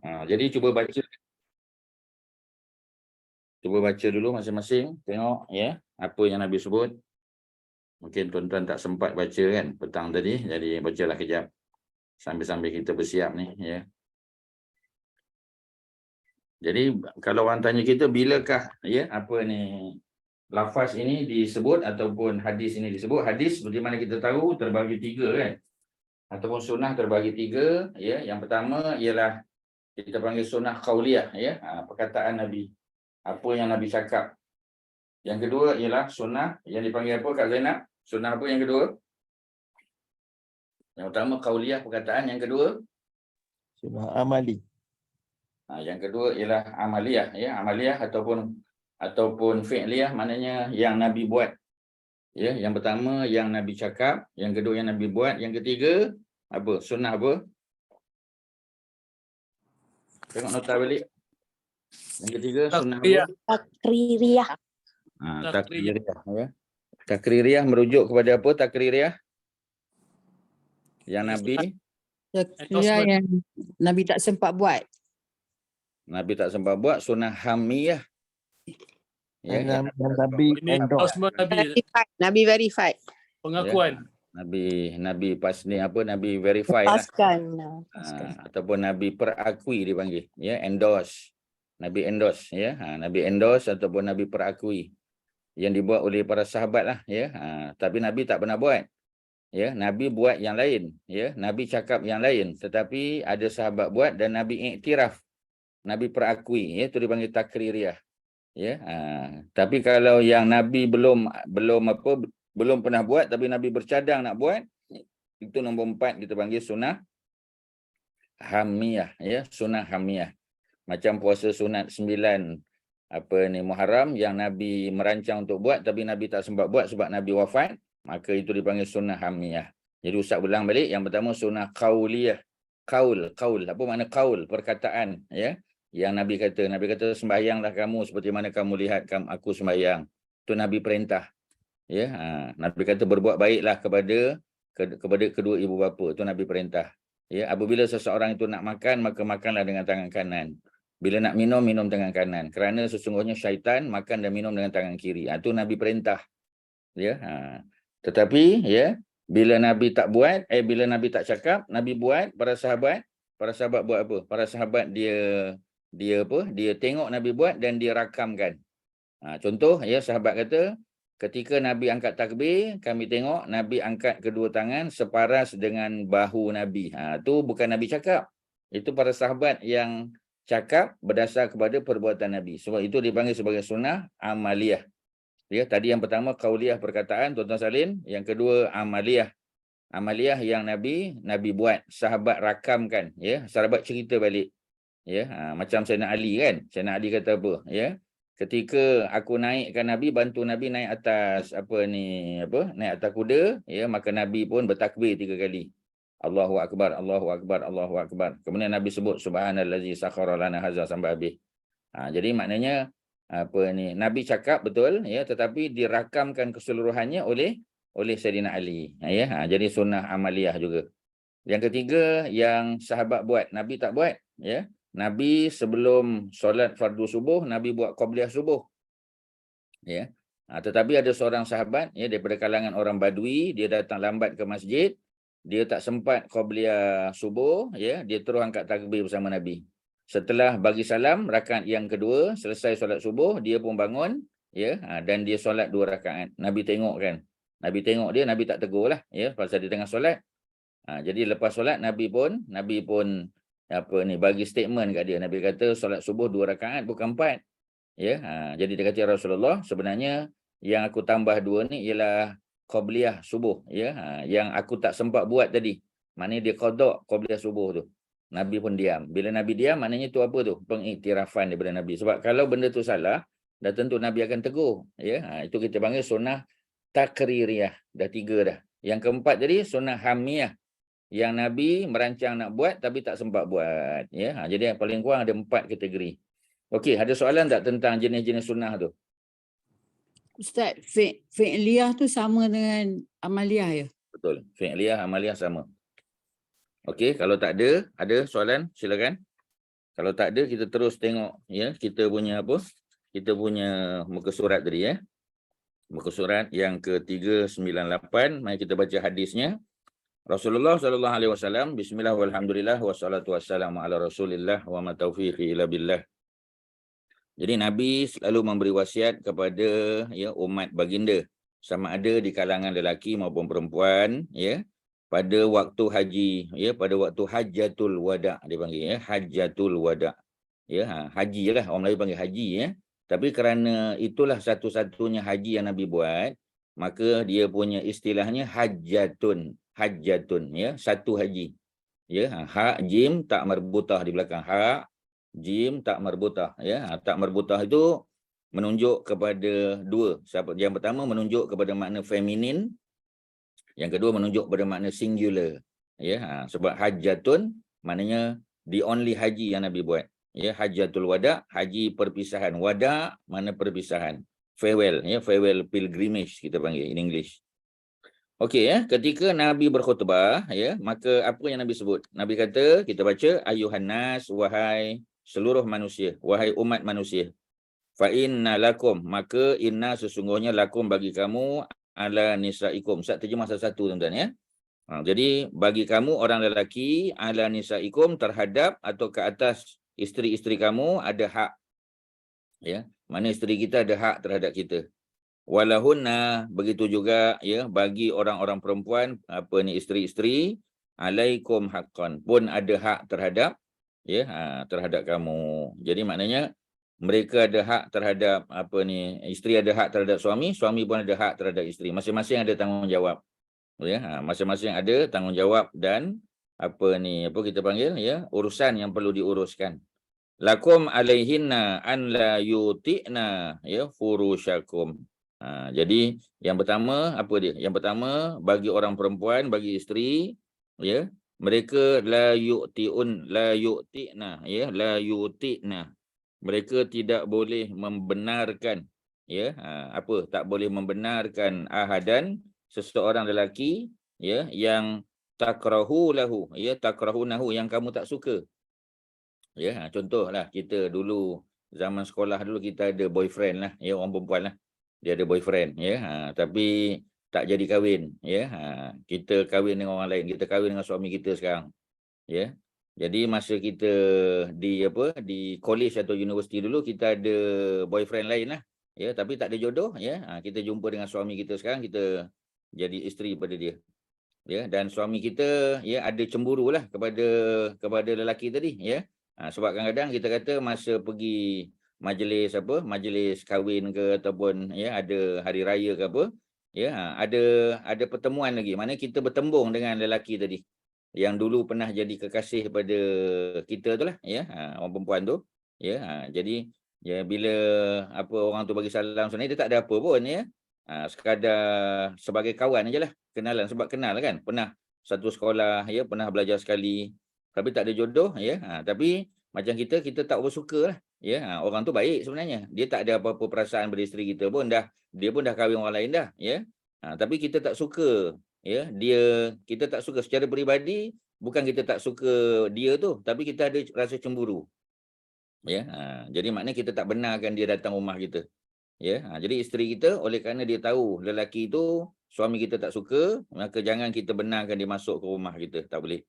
Jadi cuba baca dulu masing-masing, tengok ya apa yang Nabi sebut. Mungkin tuan-tuan tak sempat baca kan petang tadi, jadi bacalah kejap sambil-sambil kita bersiap ni ya. Jadi kalau orang tanya kita bilakah ya apa ni lafaz ini disebut ataupun hadis ini disebut, hadis seperti mana kita tahu terbagi 3 kan, ataupun sunnah terbagi 3 ya. Yang pertama ialah kita panggil sunnah qauliyah ya, perkataan Nabi, apa yang Nabi cakap. Yang kedua ialah sunnah yang dipanggil apa Kak Zainab? Sunnah apa yang kedua? Yang pertama qauliyah perkataan, yang kedua Sunnah amali. Yang kedua ialah amaliyah ya, amaliyah ataupun fi'liyah, maknanya yang Nabi buat. Ya, yang pertama yang Nabi cakap, yang kedua yang Nabi buat, yang ketiga apa? Sunnah apa? Tengok nota balik. Yang ketiga sunnah apa? Takririyah. Takririyah ya. Takririyah merujuk kepada apa takririyah? Yang Nabi Yang Nabi tak sempat buat. Nabi tak sempat buat, sunnah hamiyah. Ya, yang Nabi endorse. Nabi verified. Pengakuan. Nabi pas ni apa, Nabi verify lah. Paskan. Ataupun Nabi perakui dipanggil ya, endorse. Nabi endorse ya. Nabi endorse ataupun Nabi perakui yang dibuat oleh para sahabat lah ya. Tapi Nabi tak pernah buat. Ya, Nabi buat yang lain ya. Nabi cakap yang lain, tetapi ada sahabat buat dan Nabi iktiraf. Nabi perakui ya, itu dipanggil takririyah. Ya, tapi kalau yang Nabi belum pernah buat tapi Nabi bercadang nak buat, itu nombor 4 kita panggil sunnah hamiyah ya, sunnah hamiyah. Macam puasa sunat 9 Muharram yang Nabi merancang untuk buat tapi Nabi tak sempat buat sebab Nabi wafat, maka itu dipanggil sunnah hamiyah. Jadi ustaz ulang balik, yang pertama sunnah qauliyah. Qaul, apa makna qaul? Perkataan ya. Yang Nabi kata sembahyanglah kamu seperti mana kamu lihat aku sembahyang. Itu Nabi perintah. Ya, Nabi kata berbuat baiklah kepada kedua ibu bapa. Itu Nabi perintah. Ya, apabila seseorang itu nak makan, maka makanlah dengan tangan kanan. Bila nak minum, minum tangan kanan. Kerana sesungguhnya syaitan makan dan minum dengan tangan kiri. Itu Nabi perintah. Ya, tetapi ya, bila Nabi tak buat, bila Nabi tak cakap, Nabi buat, para sahabat buat apa? Para sahabat dia tengok Nabi buat dan dia rakamkan. Contoh ya, sahabat kata ketika Nabi angkat takbir, kami tengok Nabi angkat kedua tangan separas dengan bahu Nabi. Itu bukan Nabi cakap. Itu para sahabat yang cakap berdasar kepada perbuatan Nabi. Sebab itu dipanggil sebagai sunnah amaliyah. Ya, tadi yang pertama qauliyah perkataan tuan-tuan salin, yang kedua amaliyah. Amaliyah yang Nabi buat, sahabat rakamkan ya, sahabat cerita balik. Ya, macam Sayyidina Ali kan. Sayyidina Ali kata apa? Ya, ketika aku naikkan Nabi, bantu Nabi naik atas naik atas kuda, ya, maka Nabi pun bertakbir 3 kali. Allahu akbar, Allahu akbar, Allahu akbar. Kemudian Nabi sebut subhanallazi sakhara lana hadza sampai habis. Jadi maknanya Nabi cakap betul ya, tetapi dirakamkan keseluruhannya oleh Sayyidina Ali. Ya, jadi sunnah amaliyah juga. Yang ketiga yang sahabat buat, Nabi tak buat ya. Nabi sebelum solat fardu subuh, Nabi buat qabliyah subuh. Ya. Tetapi ada seorang sahabat ya, daripada kalangan orang Badui, dia datang lambat ke masjid, dia tak sempat qabliyah subuh ya, dia terus angkat takbir bersama Nabi. Setelah bagi salam rakaat yang kedua, selesai solat subuh, dia pun bangun ya, dan dia solat 2 rakaat. Nabi tengok kan. Nabi tengok dia, Nabi tak tegur lah ya, pasal dia tengah solat. Jadi lepas solat Nabi pun bagi statement kat dia. Nabi kata solat subuh 2 rakaat bukan 4. Ya, jadi dia kata Rasulullah, sebenarnya yang aku tambah 2 ni ialah qabliyah subuh ya, yang aku tak sempat buat tadi. Maknanya dia qada qabliyah subuh tu. Nabi pun diam. Bila Nabi diam, maknanya tu apa tu? Pengiktirafan daripada Nabi. Sebab kalau benda tu salah, dah tentu Nabi akan tegur. Ya, itu kita panggil sunnah takririyah. Dah 3 dah. Yang keempat tadi sunnah hamiyah. Yang Nabi merancang nak buat tapi tak sempat buat. Ya, jadi yang paling kurang ada 4 kategori. Okey, ada soalan tak tentang jenis-jenis sunnah tu? Ustaz, fi'liyah tu sama dengan amaliyah ya? Betul. Fi'liyah, amaliyah sama. Okey, kalau tak ada soalan, silakan. Kalau tak ada, kita terus tengok ya kita punya apa? Kita punya muka surat tadi ya. Muka surat yang ke-398, mari kita baca hadisnya. Rasulullah sallallahu alaihi wasallam, bismillah walhamdulillah wassalatu wassalamu ala Rasulillah wa ma taufiqi illa billah. Jadi Nabi selalu memberi wasiat kepada ya umat baginda, sama ada di kalangan lelaki maupun perempuan ya, pada waktu haji ya, pada waktu hajjatul wada dia panggil ya, hajjatul wada ya, haji lah orang Melayu panggil haji ya, tapi kerana itulah satu-satunya haji yang Nabi buat, maka dia punya istilahnya hajjatun ya, satu haji ya. Ha jim tak marbutah di belakang, ha jim tak marbutah ya. Tak marbutah itu menunjuk kepada dua. Yang pertama menunjuk kepada makna feminin, yang kedua menunjuk kepada makna singular ya. Sebab hajjatun maknanya the only haji yang Nabi buat ya. Hajjatul wada, haji perpisahan. Wada mana perpisahan, farewell ya, farewell pilgrimage kita panggil in English. Okey ya, ketika Nabi berkhutbah ya, maka apa yang Nabi sebut? Nabi kata, kita baca, ayuhan nas, wahai seluruh manusia, wahai umat manusia. Fa inna lakum, maka inna sesungguhnya lakum bagi kamu ala nisaikum. Saya terjemah satu-satu tuan-tuan ya. Jadi bagi kamu orang lelaki ala nisaikum, terhadap atau ke atas isteri-isteri kamu ada hak. Ya, mana isteri kita ada hak terhadap kita. Walahunna, begitu juga ya bagi orang-orang perempuan apa ni isteri-isteri, alaikum haqqan, pun ada hak terhadap ya terhadap kamu. Jadi maknanya mereka ada hak terhadap apa ni, isteri ada hak terhadap suami, suami pun ada hak terhadap isteri. Masing-masing ada tanggungjawab. Ya, masing-masing ada tanggungjawab dan apa ni, apa kita panggil ya, urusan yang perlu diuruskan. Lakum alaihinna an la yuti'na ya furusyakum. Jadi yang pertama apa dia? Yang pertama bagi orang perempuan, bagi isteri ya, mereka la yu'ti'na ya, la yu'ti'na. Mereka tidak boleh membenarkan ya, apa? Tak boleh membenarkan ahadan, seseorang lelaki ya, yang takrahu lahu ya, takrahunahu, yang kamu tak suka. Ya, contohlah kita dulu zaman sekolah dulu kita ada boyfriend lah ya, orang perempuan lah. Dia ada boyfriend ya, tapi tak jadi kahwin ya. Kita kahwin dengan orang lain, kita kahwin dengan suami kita sekarang ya. Jadi masa kita di apa, di college atau universiti dulu kita ada boyfriend lain lah ya, tapi tak ada jodoh ya. Kita jumpa dengan suami kita sekarang, kita jadi isteri pada dia ya, dan suami kita ya ada cemburu lah kepada lelaki tadi ya. Sebab kadang-kadang kita kata masa pergi majlis apa, majlis kahwin ke ataupun ya ada hari raya ke apa ya, ada pertemuan lagi, mana kita bertembung dengan lelaki tadi yang dulu pernah jadi kekasih pada kita tu lah ya, orang perempuan tu ya. Jadi ya bila apa orang tu bagi salam sebenarnya dia tak ada apa pun ya, sekadar sebagai kawan ajalah, kenalan, sebab kenal kan, pernah satu sekolah ya, pernah belajar sekali, tapi tak ada jodoh ya. Tapi macam kita tak bersuka lah ya. Orang tu baik sebenarnya, dia tak ada apa-apa perasaan pada isteri kita pun, dia pun dah kahwin orang lain dah ya. Tapi kita tak suka ya, kita tak suka secara peribadi, bukan kita tak suka dia tu, tapi kita ada rasa cemburu ya. Jadi maknanya kita tak benarkan dia datang rumah kita ya. Jadi isteri kita, oleh kerana dia tahu lelaki itu suami kita tak suka, maka jangan kita benarkan dia masuk ke rumah kita, tak boleh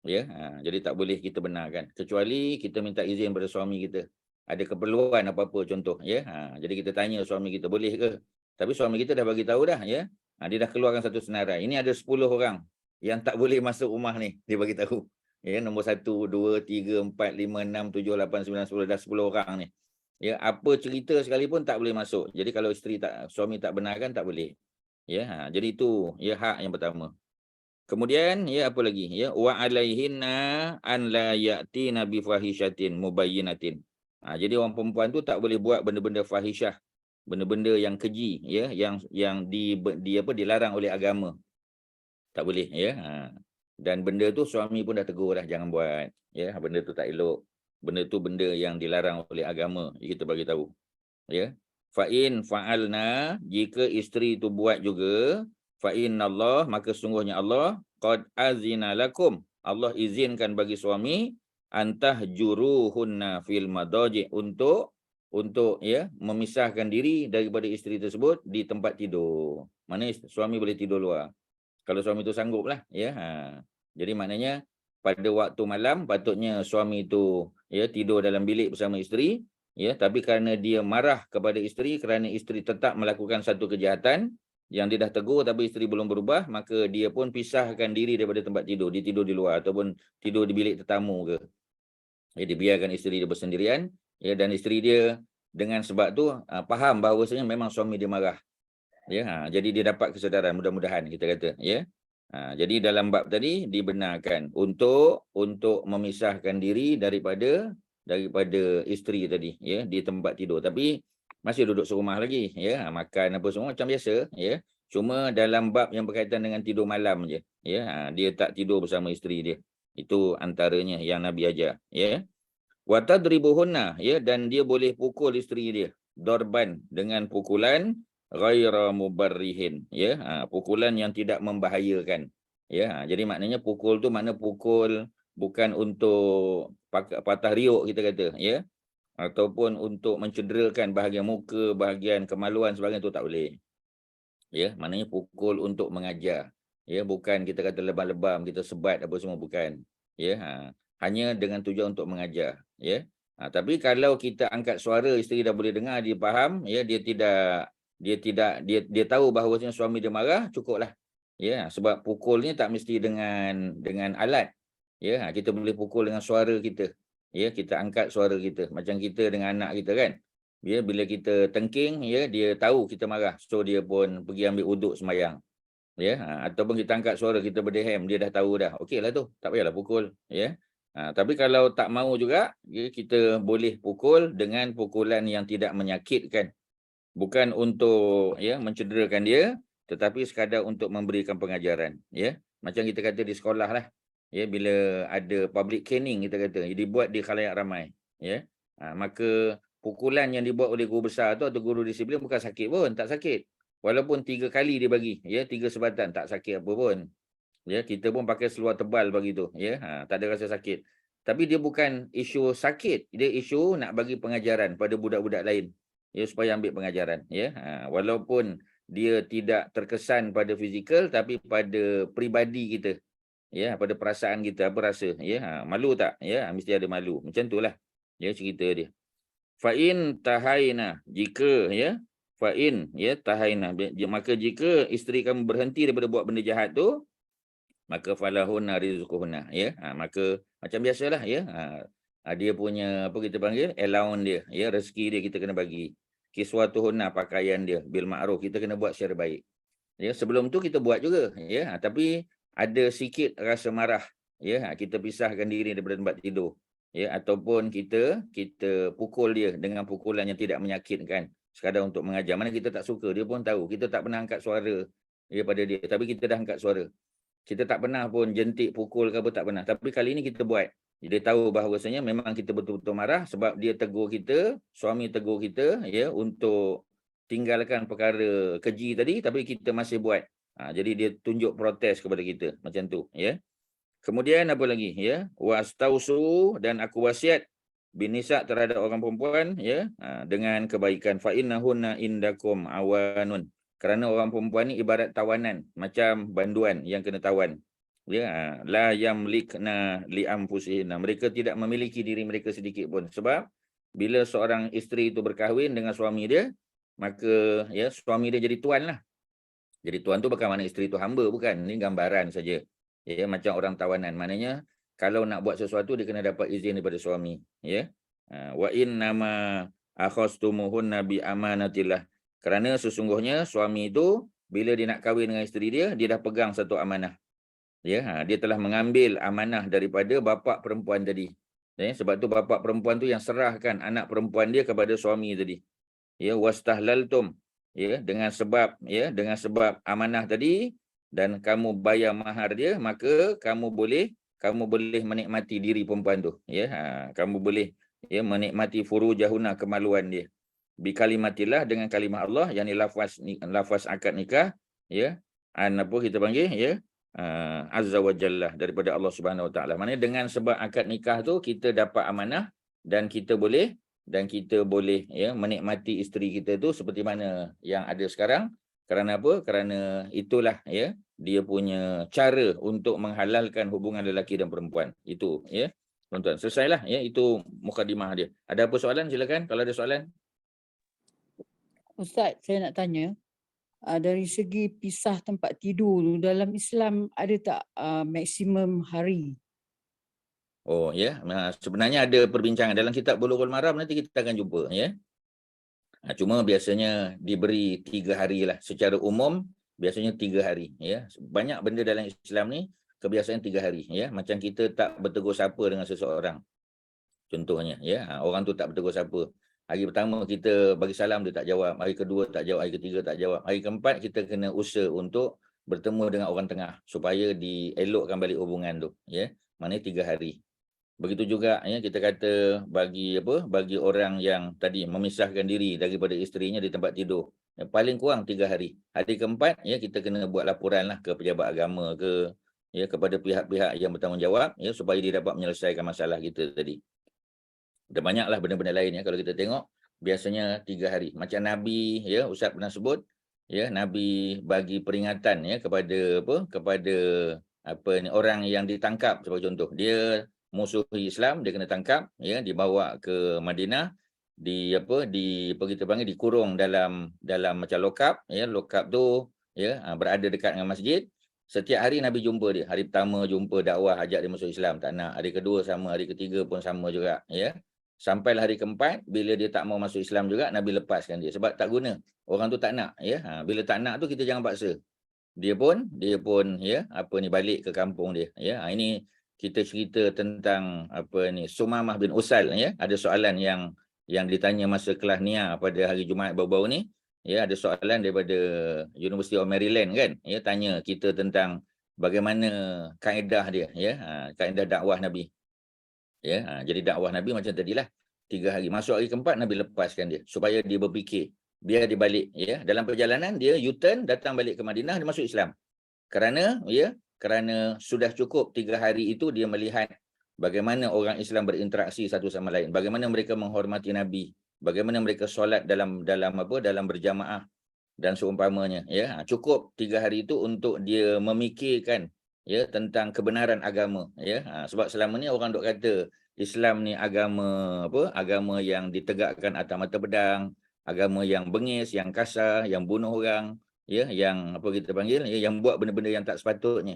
ya. Jadi tak boleh kita benarkan, kecuali kita minta izin pada suami kita, ada keperluan apa-apa contoh ya. Jadi kita tanya suami kita boleh ke, tapi suami kita dah bagi tahu dah ya. Dia dah keluarkan satu senarai, ini ada 10 orang yang tak boleh masuk rumah ni, dia bagi tahu ya, nombor 1, 2, 3, 4, 5, 6, 7, 8, 9, 10, dah 10 orang ni ya. Apa cerita sekalipun tak boleh masuk. Jadi kalau suami tak benarkan, tak boleh ya. Jadi itu ya, hak yang pertama. Kemudian ya apa lagi ya, wa alaihinna an la ya'tina bi fahishatin mubayyinatin. Jadi orang perempuan tu tak boleh buat benda-benda fahisyah, benda-benda yang keji ya, yang dilarang oleh agama. Tak boleh ya. Dan benda tu suami pun dah tegur dah, jangan buat ya, benda tu tak elok. Benda tu benda yang dilarang oleh agama, kita bagi tahu ya. Fa in fa'alna, jika isteri tu buat juga, fa innallah, maka sungguhnya Allah qad azina lakum, Allah izinkan bagi suami antahjuruhunna fil madaji, untuk ya memisahkan diri daripada isteri tersebut di tempat tidur. Mana suami boleh tidur luar. Kalau suami itu sanggup lah, ya. Jadi maknanya pada waktu malam patutnya suami itu ya tidur dalam bilik bersama isteri, ya, tapi kerana dia marah kepada isteri kerana isteri tetap melakukan satu kejahatan yang dia dah tegur tapi isteri belum berubah, maka dia pun pisahkan diri daripada tempat tidur, dia tidur di luar ataupun tidur di bilik tetamu ke. Ya, dia biarkan isteri dia bersendirian, ya, dan isteri dia dengan sebab tu faham bahawasanya memang suami dia marah. Ya, jadi dia dapat kesedaran, mudah-mudahan kita kata, ya. Jadi dalam bab tadi dibenarkan untuk memisahkan diri daripada isteri tadi, ya, di tempat tidur, tapi masih duduk serumah lagi, ya, makan apa semua macam biasa, ya. Cuma dalam bab yang berkaitan dengan tidur malam je, ya, dia tak tidur bersama isteri dia. Itu antaranya yang Nabi ajar, ya. Wa tadribuhunna, ya, dan dia boleh pukul isteri dia, dorban, dengan pukulan ghaira mubarrihin, ya, pukulan yang tidak membahayakan, ya. Jadi maknanya pukul tu makna pukul bukan untuk patah riuk kita kata, ya, ataupun untuk mencederakan bahagian muka, bahagian kemaluan sebagainya, tu tak boleh, ya. Maknanya pukul untuk mengajar, ya, bukan kita kata lebam-lebam, kita sebat apa semua, bukan, ya. Hanya dengan tujuan untuk mengajar, ya. Tapi kalau kita angkat suara, isteri dah boleh dengar, dia faham, ya, dia tahu bahawasanya suami dia marah, cukuplah, ya. Sebab pukulnya tak mesti dengan alat, ya. Kita boleh pukul dengan suara kita, ya. Kita angkat suara kita macam kita dengan anak kita kan, ya. Bila kita tengking, ya, dia tahu kita marah, so dia pun pergi ambil uduk sembahyang, ya. Ataupun kita angkat suara, kita berdehem, dia dah tahu dah, okeylah tu, tak payahlah pukul, ya. Tapi kalau tak mau juga, ya, kita boleh pukul dengan pukulan yang tidak menyakitkan, bukan untuk, ya, mencederakan dia, tetapi sekadar untuk memberikan pengajaran, ya. Macam kita kata di sekolah lah, ya, bila ada public caning kita kata, dibuat di khalayak ramai, ya. Maka pukulan yang dibuat oleh guru besar tu atau guru disiplin bukan sakit pun, tak sakit. Walaupun 3 kali dia bagi, ya, 3 sebatan, tak sakit apa pun. Ya, kita pun pakai seluar tebal bagi tu, ya, tak ada rasa sakit. Tapi dia bukan isu sakit, dia isu nak bagi pengajaran pada budak-budak lain, ya, supaya ambil pengajaran, ya. Walaupun dia tidak terkesan pada fizikal, tapi pada peribadi kita, ya, pada perasaan kita, apa rasa, ya. Malu tak, ya, mesti ada malu, macam itulah, ya, cerita dia. Fa'in tahaina, jika, ya, fa'in, ya, tahaina, maka jika isteri kamu berhenti daripada buat benda jahat tu, maka falahunna rizquhunna, ya. Maka macam biasalah, ya, dia punya apa kita panggil allowance dia, ya, rezeki dia kita kena bagi. Kiswatuhunna, pakaian dia, bil ma'ruf, kita kena buat secara baik, ya. Sebelum tu kita buat juga, ya, tapi ada sikit rasa marah, ya, kita pisahkan diri daripada tempat tidur, ya, ataupun kita pukul dia dengan pukulan yang tidak menyakitkan, sekadar untuk mengajar. Mana kita tak suka, dia pun tahu kita tak pernah angkat suara, ya, pada dia, tapi kita dah angkat suara. Kita tak pernah pun jentik, pukul ke apa, tak pernah. Tapi kali ini kita buat. Dia tahu bahawasanya memang kita betul-betul marah sebab dia tegur kita, suami tegur kita, ya, untuk tinggalkan perkara keji tadi, tapi kita masih buat. Jadi dia tunjuk protes kepada kita macam tu, ya. Kemudian apa lagi, ya? Wastausu, dan aku wasiat binisa terhadap orang perempuan, ya, dengan kebaikan. Fa innahunna indakum awanun. Kerana orang perempuan ni ibarat tawanan, macam banduan yang kena tawan. Ya, la yamlikna li anfusihinna. Mereka tidak memiliki diri mereka sedikit pun. Sebab bila seorang isteri itu berkahwin dengan suami dia, maka, ya, suami dia jadi tuan lah. Jadi tuan tu bukan makna isteri tu hamba, bukan. Ini gambaran saja. Ya, macam orang tawanan. Maknanya kalau nak buat sesuatu dia kena dapat izin daripada suami, ya. Wa innama akhastumuhunna bi amanatillah. Kerana sesungguhnya suami itu bila dia nak kahwin dengan isteri dia, dia dah pegang satu amanah. Ya, dia telah mengambil amanah daripada bapa perempuan tadi. Ya, sebab tu bapa perempuan tu yang serahkan anak perempuan dia kepada suami tadi. Ya, wastahlaltum, ya, dengan sebab amanah tadi, dan kamu bayar mahar dia, maka kamu boleh menikmati diri perempuan tu, ya. Kamu boleh, ya, menikmati furujahuna, kemaluan dia. Bi kalimatillah, dengan kalimah Allah, yakni lafaz akad nikah, ya. Apa kita panggil, ya, azza wa jalla, daripada Allah Subhanahu wa taala. Maknanya dengan sebab akad nikah tu kita dapat amanah dan kita boleh ya menikmati isteri kita tu seperti mana yang ada sekarang. Kerana apa? Kerana itulah ya dia punya cara untuk menghalalkan hubungan lelaki dan perempuan. Itu ya. Tuan-tuan, selesailah ya, itu mukadimah dia. Ada apa soalan? Silakan kalau ada soalan. Ustaz, saya nak tanya, dari segi pisah tempat tidur tu, dalam Islam ada tak maksimum hari? Oh ya, sebenarnya ada perbincangan dalam kitab Bulughul Maram, nanti kita akan jumpa ya. Cuma biasanya diberi 3 hari lah. Secara umum biasanya 3 hari ya. Banyak benda dalam Islam ni kebiasaan 3 hari ya. Macam kita tak bertegur sapa dengan seseorang. Contohnya ya, orang tu tak bertegur sapa. Hari pertama kita bagi salam, dia tak jawab. Hari kedua tak jawab, hari ketiga tak jawab. Hari keempat kita kena usaha untuk bertemu dengan orang tengah supaya dielokkan balik hubungan tu ya. Maknanya 3 hari. Begitu juga ya, kita kata bagi orang yang tadi memisahkan diri daripada isterinya di tempat tidur, ya, paling kurang 3 hari. Hari keempat ya kita kena buat laporan lah ke pejabat agama ke ya, kepada pihak-pihak yang bertanggungjawab ya, supaya dia dapat menyelesaikan masalah kita tadi. Ada banyaklah benda-benda lain ya, kalau kita tengok biasanya 3 hari. Macam Nabi ya, Ustaz pernah sebut ya, Nabi bagi peringatan ya kepada orang yang ditangkap sebagai contoh. Dia musuhi Islam, dia kena tangkap ya, dibawa ke Madinah, kita panggil dikurung dalam macam lokap ya. Lokap tu ya berada dekat dengan masjid. Setiap hari Nabi jumpa dia. Hari pertama jumpa dakwah, ajak dia masuk Islam, tak nak. Hari kedua sama, hari ketiga pun sama juga ya. Sampailah hari keempat, bila dia tak mau masuk Islam juga, Nabi lepaskan dia sebab tak guna. Orang tu tak nak ya. Bila tak nak tu kita jangan paksa. Dia pun ya balik ke kampung dia ya. Ini kita cerita tentang Sumamah bin Usal ya. Ada soalan yang ditanya masa kelas Nia pada hari Jumaat baru-baru ni ya. Ada soalan daripada University of Maryland kan ya, tanya kita tentang bagaimana kaedah dia ya, kaedah dakwah Nabi ya. Jadi dakwah Nabi macam tadilah, 3 hari. Masuk hari keempat Nabi lepaskan dia supaya dia berfikir, biar dia balik ya. Dalam perjalanan dia U-turn, datang balik ke Madinah, dia masuk Islam. Kerana sudah cukup 3 hari itu dia melihat bagaimana orang Islam berinteraksi satu sama lain, bagaimana mereka menghormati Nabi, bagaimana mereka solat dalam berjamaah dan seumpamanya ya. Cukup 3 hari itu untuk dia memikirkan ya tentang kebenaran agama ya. Sebab selama ni orang dok kata Islam ni agama yang ditegakkan atas mata pedang, agama yang bengis, yang kasar, yang bunuh orang ya, yang yang buat benda-benda yang tak sepatutnya.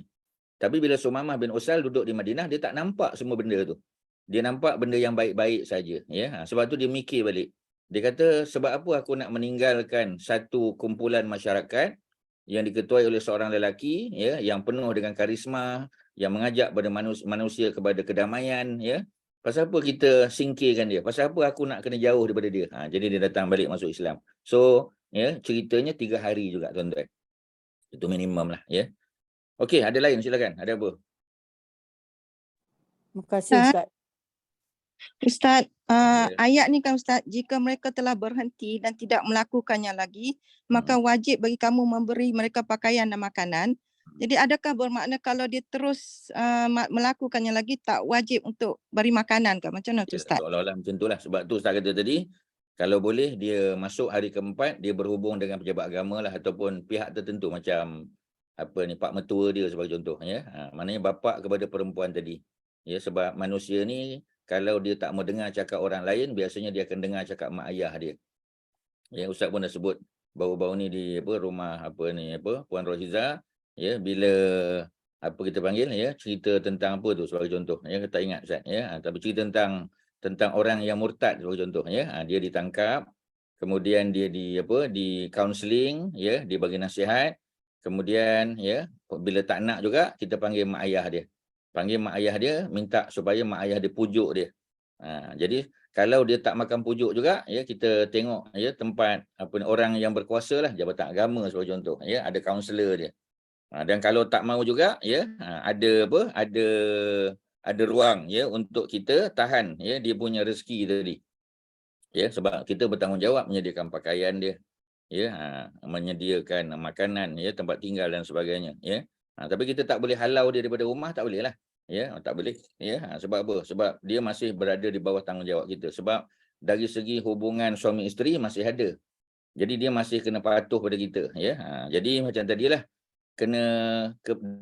Tapi bila Sumamah bin Usal duduk di Madinah, dia tak nampak semua benda tu. Dia nampak benda yang baik-baik saja ya. Sebab tu dia mikir balik. Dia kata, sebab apa aku nak meninggalkan satu kumpulan masyarakat yang diketuai oleh seorang lelaki ya, yang penuh dengan karisma, yang mengajak pada manusia kepada kedamaian ya. Pasal apa kita singkirkan dia? Pasal apa aku nak kena jauh daripada dia? Jadi dia datang balik masuk Islam. So ya, ceritanya 3 hari juga tuan-tuan. Itu minimum lah ya. Okey, ada lain silakan. Ada apa? Terima kasih Ustaz. Ustaz, Ya. ayat ni kan Ustaz, jika mereka telah berhenti dan tidak melakukannya lagi, maka wajib bagi kamu memberi mereka pakaian dan makanan. Jadi adakah bermakna kalau dia terus melakukannya lagi, tak wajib untuk beri makanan ke? Macam mana tu Ustaz? Seolah-olah macam itulah. Sebab tu Ustaz kata tadi, kalau boleh dia masuk hari keempat, dia berhubung dengan pejabat agama lah, ataupun pihak tertentu macam Pak Mertua dia sebagai contoh ya. Maknanya bapa kepada perempuan tadi. Ya, sebab manusia ni kalau dia tak mau dengar cakap orang lain, biasanya dia akan dengar cakap mak ayah dia. Ya, Ustaz pun dah sebut baru-baru ni di rumah Puan Rohiza ya, bila kita panggil ya, cerita tentang apa tu sebagai contoh ya, tak ingat Ustaz ya. Tapi cerita tentang orang yang murtad sebagai contoh ya. Dia ditangkap, kemudian dia di counselling ya, dia bagi nasihat. Kemudian ya, bila tak nak juga kita panggil mak ayah dia. Panggil mak ayah dia, minta supaya mak ayah dia pujuk dia. Jadi kalau dia tak makan pujuk juga ya, kita tengok ya tempat orang yang berkuasa lah, jabatan agama sebagai contoh ya, ada kaunselor dia. Dan kalau tak mau juga ya, ada ruang ya untuk kita tahan ya dia punya rezeki tadi. Ya, sebab kita bertanggungjawab menyediakan pakaian dia. Ya, menyediakan makanan ya, tempat tinggal dan sebagainya ya. Tapi kita tak boleh halau dia daripada rumah, tak boleh lah. Ya, tak boleh. Ya, sebab apa? Sebab dia masih berada di bawah tanggungjawab kita. Sebab dari segi hubungan suami isteri masih ada. Jadi dia masih kena patuh pada kita. Ya, jadi macam tadilah, kena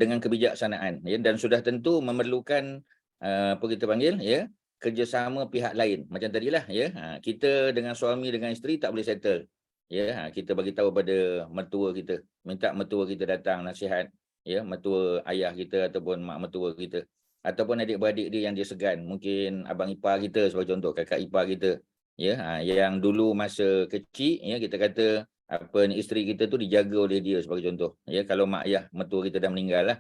dengan kebijaksanaan. Ya, dan sudah tentu memerlukan apa kita panggil, ya, kerjasama pihak lain. Macam tadilah, ya, kita dengan suami dengan isteri tak boleh settle. Ya, kita bagi tahu pada mertua kita, minta mertua kita datang nasihat. Ya, mertua ayah kita ataupun mak mertua kita, ataupun adik-beradik dia yang dia segan, mungkin abang ipar kita sebagai contoh, kakak ipar kita, ya, yang dulu masa kecil, ya, kita kata apa ni, isteri kita tu dijaga oleh dia sebagai contoh, ya, kalau mak ayah mertua kita dah meninggal lah,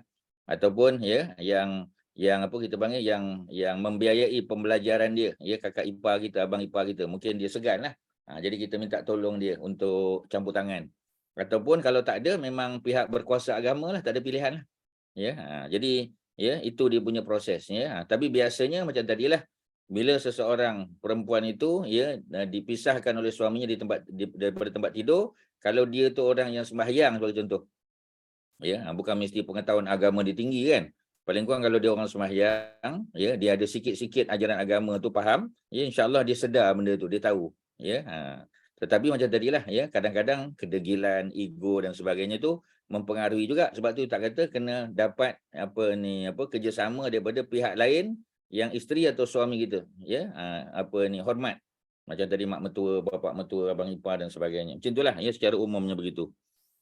ataupun ya yang apa kita panggil, yang membiayai pembelajaran dia, ya, kakak ipar kita, abang ipar kita, mungkin dia segan lah. Jadi kita minta tolong dia untuk campur tangan. Ataupun kalau tak ada, memang pihak berkuasa agama lah, tak ada pilihan lah. Ya, jadi ya, itu dia punya proses, ya. Tapi biasanya macam tadilah, bila seseorang perempuan itu, ya, dipisahkan oleh suaminya daripada tempat tidur, kalau dia tu orang yang sembahyang sebagai contoh, ya, bukan mesti pengetahuan agama dia tinggi kan. Paling kurang kalau dia orang sembahyang, ya, dia ada sikit-sikit ajaran agama tu faham, ya, insya-Allah dia sedar benda tu, dia tahu, ya. Tetapi macam tadilah, ya, kadang-kadang kedegilan, ego dan sebagainya tu mempengaruhi juga. Sebab tu tak kata kena dapat kerjasama daripada pihak lain yang isteri atau suami kita, ya, hormat. Macam tadi mak mertua, bapa mertua, abang ipar dan sebagainya. Macam itulah, ya, secara umumnya begitu.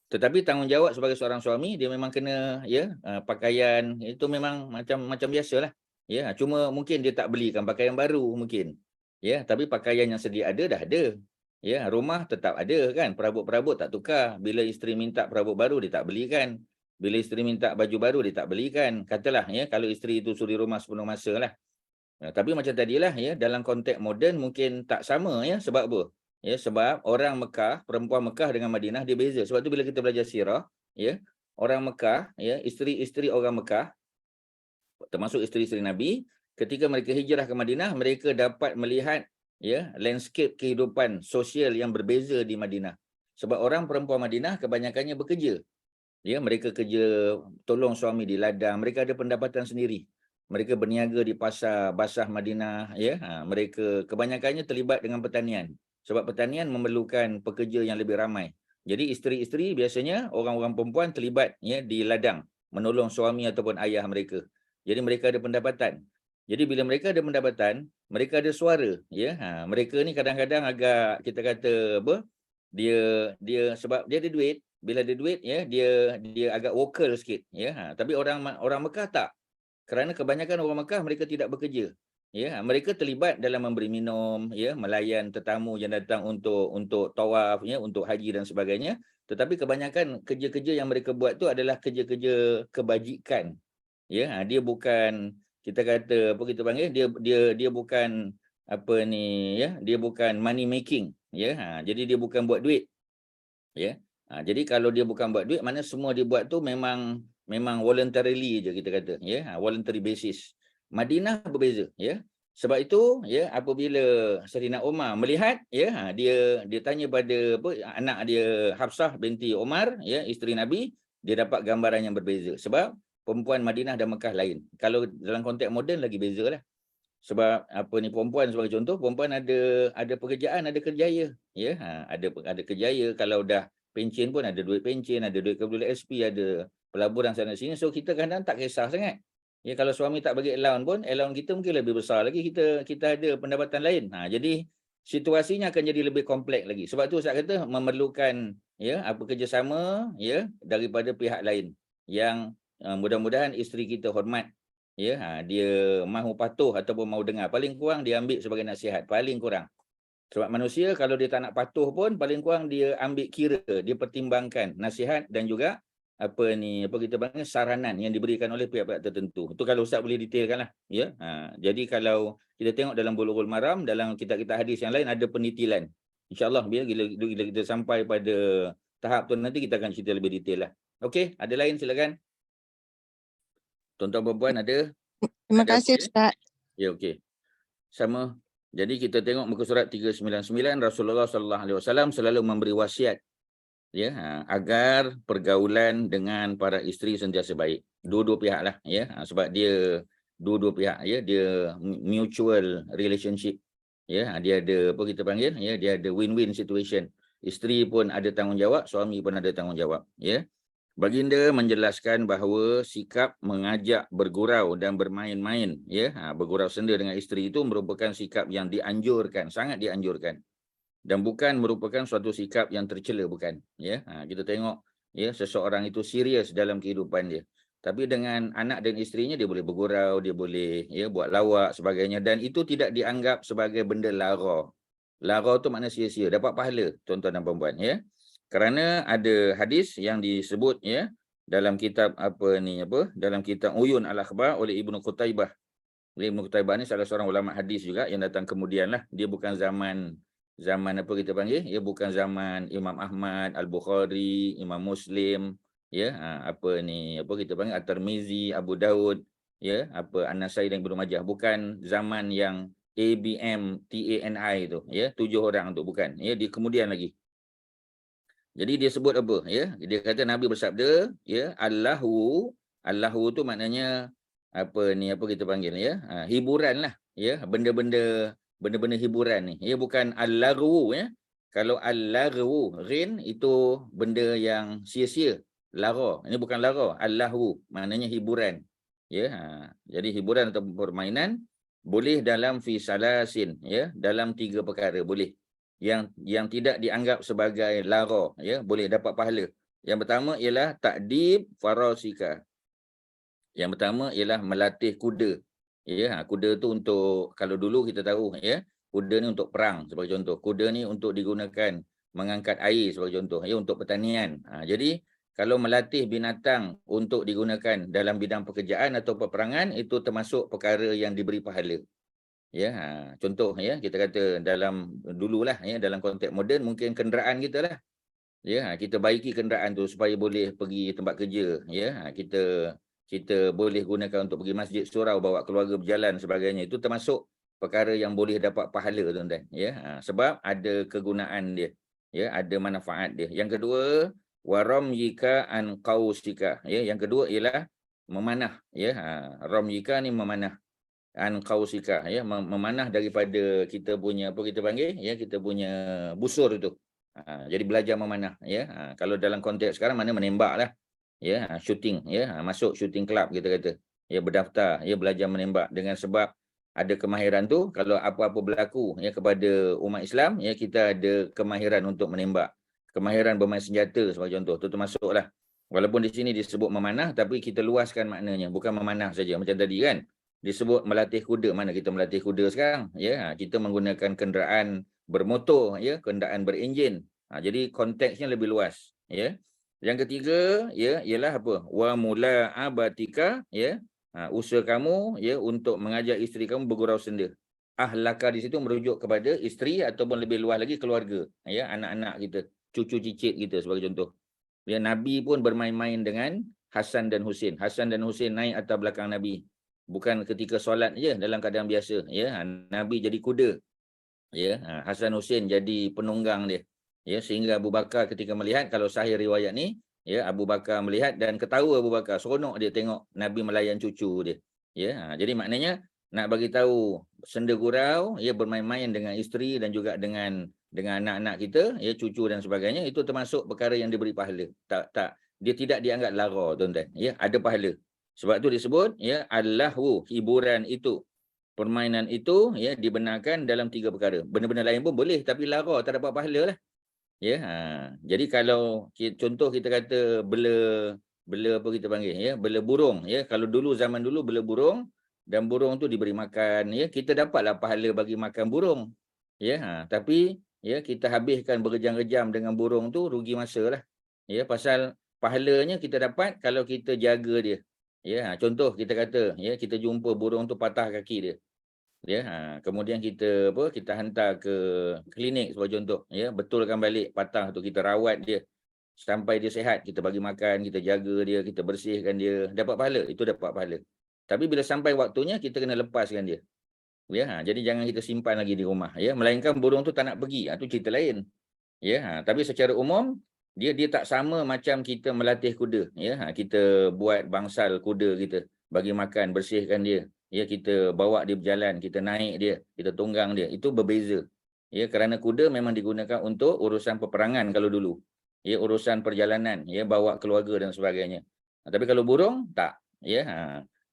Tetapi tanggungjawab sebagai seorang suami, dia memang kena, ya, pakaian itu memang macam biasalah. Ya, cuma mungkin dia tak belikan pakaian baru mungkin. Ya, tapi pakaian yang sedia ada dah ada. Ya, rumah tetap ada kan, perabot-perabot tak tukar. Bila isteri minta perabot baru, dia tak belikan. Bila isteri minta baju baru, dia tak belikan. Katalah, ya, kalau isteri itu suri rumah sepenuh masa lah. Tapi macam tadilah, ya, dalam konteks moden mungkin tak sama, ya. Sebab apa? Ya, sebab orang Mekah, perempuan Mekah dengan Madinah dia beza. Sebab tu bila kita belajar sirah, ya, orang Mekah, ya, isteri-isteri orang Mekah, termasuk isteri-isteri Nabi, ketika mereka hijrah ke Madinah, mereka dapat melihat, ya, landscape kehidupan sosial yang berbeza di Madinah. Sebab orang perempuan Madinah kebanyakannya bekerja. Ya, mereka kerja tolong suami di ladang, mereka ada pendapatan sendiri. Mereka berniaga di pasar basah Madinah, ya. Mereka kebanyakannya terlibat dengan pertanian. Sebab pertanian memerlukan pekerja yang lebih ramai. Jadi isteri-isteri biasanya orang-orang perempuan terlibat, ya, di ladang menolong suami ataupun ayah mereka. Jadi mereka ada pendapatan. Jadi bila mereka ada pendapatan, mereka ada suara, ya. Mereka ni kadang-kadang agak kita kata apa? Dia sebab dia ada duit, bila ada duit, ya, dia agak vokal sikit, ya. Tapi orang Mekah tak. Kerana kebanyakan orang Mekah mereka tidak bekerja. Ya, mereka terlibat dalam memberi minum, ya, melayan tetamu yang datang untuk tawaf, ya, untuk haji dan sebagainya. Tetapi kebanyakan kerja-kerja yang mereka buat tu adalah kerja-kerja kebajikan. Ya, dia bukan kita kata apa kita panggil, dia bukan apa ni, ya, dia bukan money making, ya. Jadi dia bukan buat duit. Ya. Jadi kalau dia bukan buat duit, mana semua dia buat tu memang voluntarily je kita kata, ya, voluntary basis. Madinah berbeza, ya. Sebab itu, ya, apabila Sayyidina Umar melihat, ya, dia tanya pada anak dia Hafsah binti Umar, ya, isteri Nabi, dia dapat gambaran yang berbeza. Sebab perempuan Madinah dan Mekah lain. Kalau dalam konteks moden lagi bezalah. Sebab perempuan sebagai contoh, perempuan ada pekerjaan, ada kerjaya, ya. Ada kerjaya, kalau dah pencen pun ada duit pencen, ada duit kebetulan SP, ada pelaburan sana sini. So kita kadang tak kisah sangat. Ya, kalau suami tak bagi allowance pun, allowance kita mungkin lebih besar lagi, kita ada pendapatan lain. Jadi situasinya akan jadi lebih kompleks lagi. Sebab tu saya kata memerlukan, ya, kerjasama, ya, daripada pihak lain yang mudah-mudahan isteri kita hormat. Ya, dia mahu patuh ataupun mahu dengar. Paling kurang dia ambil sebagai nasihat, paling kurang. Sebab manusia kalau dia tak nak patuh pun, paling kurang dia ambil kira, dia pertimbangkan nasihat dan juga apa kita panggil saranan yang diberikan oleh pihak-pihak tertentu. Itu kalau Ustaz boleh detailkan lah, ya. Jadi kalau kita tengok dalam Bulughul Maram, dalam kitab-kitab hadis yang lain ada penitilan. InsyaAllah bila kita sampai pada tahap tu nanti kita akan cerita lebih detail lah. Okey, ada lain silakan. Tuan-tuan perempuan ada? Terima kasih Ustaz. Ya, okey. Sama. Jadi kita tengok muka surat 399, Rasulullah SAW selalu memberi wasiat ya, agar pergaulan dengan para isteri sentiasa baik. Dua-dua pihak lah, ya, sebab dia dua-dua pihak, ya, dia mutual relationship, ya, dia ada apa kita panggil, ya, dia ada win-win situation. Isteri pun ada tanggungjawab, suami pun ada tanggungjawab, ya. Baginda menjelaskan bahawa sikap mengajak bergurau dan bermain-main, ya, bergurau senda dengan isteri itu merupakan sikap yang dianjurkan, sangat dianjurkan, dan bukan merupakan suatu sikap yang tercela, bukan, ya. Kita tengok, ya, seseorang itu serius dalam kehidupan dia, tapi dengan anak dan isterinya dia boleh bergurau, dia boleh, ya, buat lawak sebagainya, dan itu tidak dianggap sebagai benda lara. Lara tu makna sia-sia, dapat pahala, tuan-tuan dan puan-puan, ya. Kerana ada hadis yang disebut, ya, dalam kitab dalam kitab Uyun Al-Akhbar oleh Ibnu Qutaibah. Ibnu Qutaibah ni salah seorang ulama hadis juga yang datang kemudian lah. Dia bukan zaman apa kita panggil, ya, bukan zaman Imam Ahmad, Al-Bukhari, Imam Muslim, ya, apa kita panggil At-Tirmizi, Abu Daud, ya, An-Nasai dan Ibnu Majah. Bukan zaman yang ABM-TANI tu, ya, 7 orang tu, bukan, ya, dia kemudian lagi. Jadi dia sebut apa, ya? Dia kata Nabi bersabda, ya, Allahu tu maknanya apa kita panggil, ya, hiburan lah, ya, benda-benda hiburan ni, ya, bukan al-laghu, ya. Kalau al-laghu, rin itu benda yang sia-sia, lara. Ini bukan lara, Allahu maknanya hiburan, ya. Jadi hiburan atau permainan boleh dalam fi salasin, ya, dalam 3 perkara boleh. Yang tidak dianggap sebagai lara, ya, boleh dapat pahala. Yang pertama ialah ta'dib farasika. Yang pertama ialah melatih kuda. Ya, kuda tu untuk, kalau dulu kita tahu, ya, kuda ni untuk perang sebagai contoh. Kuda ni untuk digunakan mengangkat air sebagai contoh, ya, untuk pertanian. Jadi kalau melatih binatang untuk digunakan dalam bidang pekerjaan atau peperangan, itu termasuk perkara yang diberi pahala. Ya, contoh, ya, kita kata dalam dululah, ya, dalam konteks moden mungkin kenderaan kita lah. Ya, kita baiki kenderaan tu supaya boleh pergi tempat kerja, ya. Kita boleh gunakan untuk pergi masjid, surau, bawa keluarga berjalan sebagainya. Itu termasuk perkara yang boleh dapat pahala, tuan-tuan, ya. Sebab ada kegunaan dia, ya, ada manfaat dia. Yang kedua, waramyika an qausika, ya. Yang kedua ialah memanah, ya. Ramyika ni memanah, an qausika, ya, memanah daripada kita punya apa kita panggil, ya, kita punya busur itu. Jadi belajar memanah, ya. Kalau dalam konteks sekarang mana menembaklah, ya, shooting, ya, masuk shooting club kita kata, ya, berdaftar, ya, belajar menembak. Dengan sebab ada kemahiran tu, kalau apa-apa berlaku, ya, kepada umat Islam, ya, kita ada kemahiran untuk menembak, kemahiran bermain senjata sebagai contoh, tu termasuklah. Walaupun di sini disebut memanah, tapi kita luaskan maknanya, bukan memanah saja macam tadi kan. Disebut melatih kuda, mana kita melatih kuda sekarang, ya, kita menggunakan kenderaan bermotor, ya, kenderaan berenjin. Jadi konteksnya lebih luas, ya. Yang ketiga, ya, ialah apa? Wa mula'abatika, ya, usaha kamu, ya, untuk mengajak isteri kamu bergurau senda. Ahlaka di situ merujuk kepada isteri ataupun lebih luas lagi keluarga, ya, anak-anak kita, cucu cicit kita sebagai contoh. Ya, Nabi pun bermain-main dengan Hasan dan Husin. Hasan dan Husin naik atas belakang Nabi. Bukan ketika solat je dalam keadaan biasa, ya. Nabi jadi kuda, ya. Hasan Husin jadi penunggang dia, ya, sehingga Abu Bakar ketika melihat, kalau sahih riwayat ni, ya, Abu Bakar melihat dan ketawa Abu Bakar, seronok dia tengok Nabi melayan cucu dia, ya. Jadi maknanya nak bagi tahu senda gurau, ya, bermain-main dengan isteri dan juga dengan anak-anak kita, ya, cucu dan sebagainya, itu termasuk perkara yang diberi pahala. Dia tidak dianggap lara, tuan-tuan, ya, ada pahala. Sebab tu disebut, ya, Allahu, hiburan itu, permainan itu, ya, dibenarkan dalam 3 perkara. Benda-benda lain pun boleh, tapi lara tak dapat pahala lah. Ya, jadi kalau contoh kita kata bela apa kita panggil, ya, bela burung, ya. Kalau dulu, zaman dulu bela burung dan burung tu diberi makan, ya, kita dapatlah pahala bagi makan burung. Ya, tapi, ya, kita habiskan berjam-jam dengan burung tu, rugi masa lah. Ya, pasal pahalanya kita dapat kalau kita jaga dia. Ya, contoh kita kata, ya, kita jumpa burung tu patah kaki dia. Ya, kemudian kita hantar ke klinik sebagai contoh, ya, betulkan balik patah tu, kita rawat dia sampai dia sihat, kita bagi makan, kita jaga dia, kita bersihkan dia, dapat pahala, itu dapat pahala. Tapi bila sampai waktunya kita kena lepaskan dia. Ya, jadi jangan kita simpan lagi di rumah, ya, melainkan burung tu tak nak pergi, itu cerita lain. Ya, tapi secara umum dia tak sama macam kita melatih kuda, ya. Kita buat bangsal kuda kita, bagi makan, bersihkan dia, ya, kita bawa dia berjalan, kita naik dia, kita tunggang dia, itu berbeza. Ya, kerana kuda memang digunakan untuk urusan peperangan kalau dulu. Ya, urusan perjalanan, ya, bawa keluarga dan sebagainya. Tapi kalau burung tak, ya.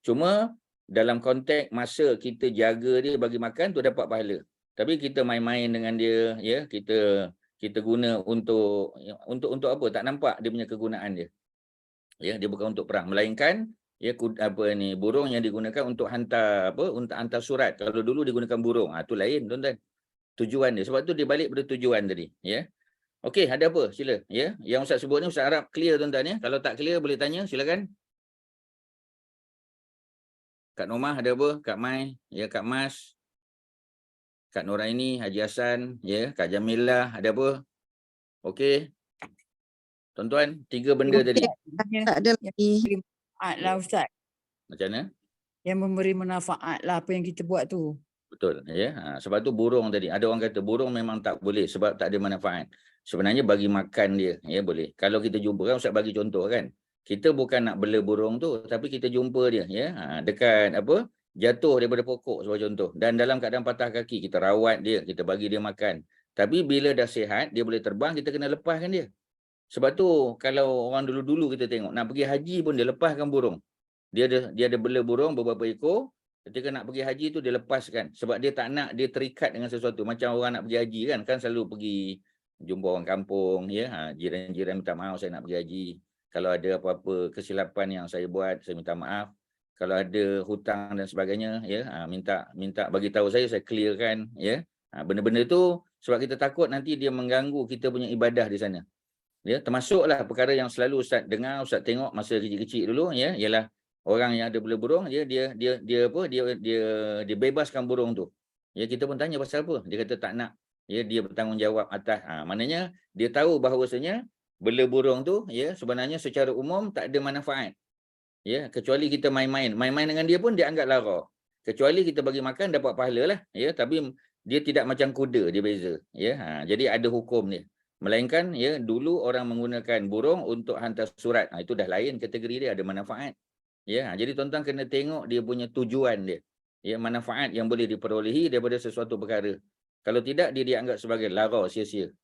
Cuma dalam konteks masa kita jaga dia bagi makan tu dapat pahala. Tapi kita main-main dengan dia, ya, kita guna untuk apa? Tak nampak dia punya kegunaan dia. Ya, dia bukan untuk perang, melainkan ya burung yang digunakan untuk hantar untuk hantar surat. Kalau dulu digunakan burung, tu lain tuan-tuan. Tujuan dia. Sebab tu dia balik pada tujuan tadi, ya. Okey, ada apa? Sila, ya. Yang Ustaz sebut ni Ustaz harap clear tuan-tuan, ya. Kalau tak clear boleh tanya, silakan. Kak Nomah ada apa? Kak Mai, ya, Kak Mas, Kak Nuraini, Haji Hassan, ya, Kak Jamilah, ada apa? Okey. Tuan-tuan, 3 benda tadi. Tak ada lagi. Manfaat lah Ustaz. Macam mana? Yang memberi manfaat lah apa yang kita buat tu. Betul, ya. Sebab tu burung tadi. Ada orang kata burung memang tak boleh sebab tak ada manfaat. Sebenarnya bagi makan dia, ya, boleh. Kalau kita jumpa, kan Ustaz bagi contoh kan. Kita bukan nak bela burung tu, tapi kita jumpa dia, ya, dekat jatuh daripada pokok sebagai contoh. Dan dalam keadaan patah kaki, kita rawat dia, kita bagi dia makan. Tapi bila dah sihat, dia boleh terbang, kita kena lepaskan dia. Sebab tu kalau orang dulu-dulu kita tengok, nak pergi haji pun dia lepaskan burung. Dia ada bela burung beberapa ekor. Ketika nak pergi haji tu dia lepaskan. Sebab dia tak nak dia terikat dengan sesuatu. Macam orang nak pergi haji kan selalu pergi jumpa orang kampung, ya, jiran-jiran minta maaf saya nak pergi haji. Kalau ada apa-apa kesilapan yang saya buat, saya minta maaf. Kalau ada hutang dan sebagainya, ya, minta bagi tahu saya clearkan, ya. Benda-benda tu sebab kita takut nanti dia mengganggu kita punya ibadah di sana. Ya, termasuklah perkara yang selalu Ustaz dengar, Ustaz tengok masa kecil-kecil dulu, ya, ialah orang yang ada bela burung, dia bebaskan burung tu. Ya, kita pun tanya pasal apa? Dia kata tak nak. Ya, dia bertanggungjawab atas. Maknanya dia tahu bahawasanya bela burung tu, ya, sebenarnya secara umum tak ada manfaat. Ya, kecuali kita main-main dengan dia pun dia anggap lara. Kecuali kita bagi makan dapat pahala lah, ya, tapi dia tidak macam kuda, dia beza, ya. Jadi ada hukum dia. Melainkan, ya, dulu orang menggunakan burung untuk hantar surat. Itu dah lain kategori dia, ada manfaat. Ya, jadi tuan-tuan kena tengok dia punya tujuan dia. Ya, manfaat yang boleh diperolehi daripada sesuatu perkara. Kalau tidak, dia dianggap sebagai lara, sia-sia.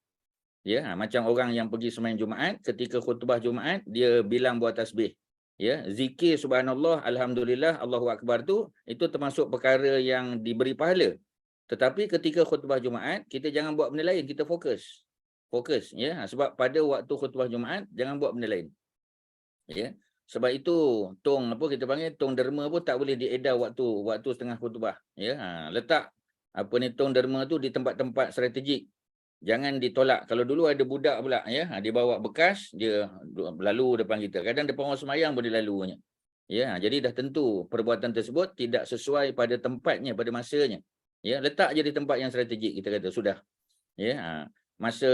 Ya, macam orang yang pergi sembahyang Jumaat, ketika khutbah Jumaat, dia bilang buat tasbih. Ya, zikir subhanallah, alhamdulillah, Allahu akbar tu, itu termasuk perkara yang diberi pahala. Tetapi ketika khutbah Jumaat, kita jangan buat benda lain, kita fokus. Fokus, ya. Sebab pada waktu khutbah Jumaat, jangan buat benda lain. Ya. Sebab itu tong kita panggil tong derma pun tak boleh diedar waktu setengah khutbah, ya. Letak tong derma tu di tempat-tempat strategik. Jangan ditolak. Kalau dulu ada budak pula, ya, dia bawa bekas, dia lalu depan kita. Kadang depan orang sembahyang pun dia lalunya. Ya, jadi dah tentu perbuatan tersebut tidak sesuai pada tempatnya, pada masanya. Ya, letak je di tempat yang strategik, kita kata sudah. Ya, masa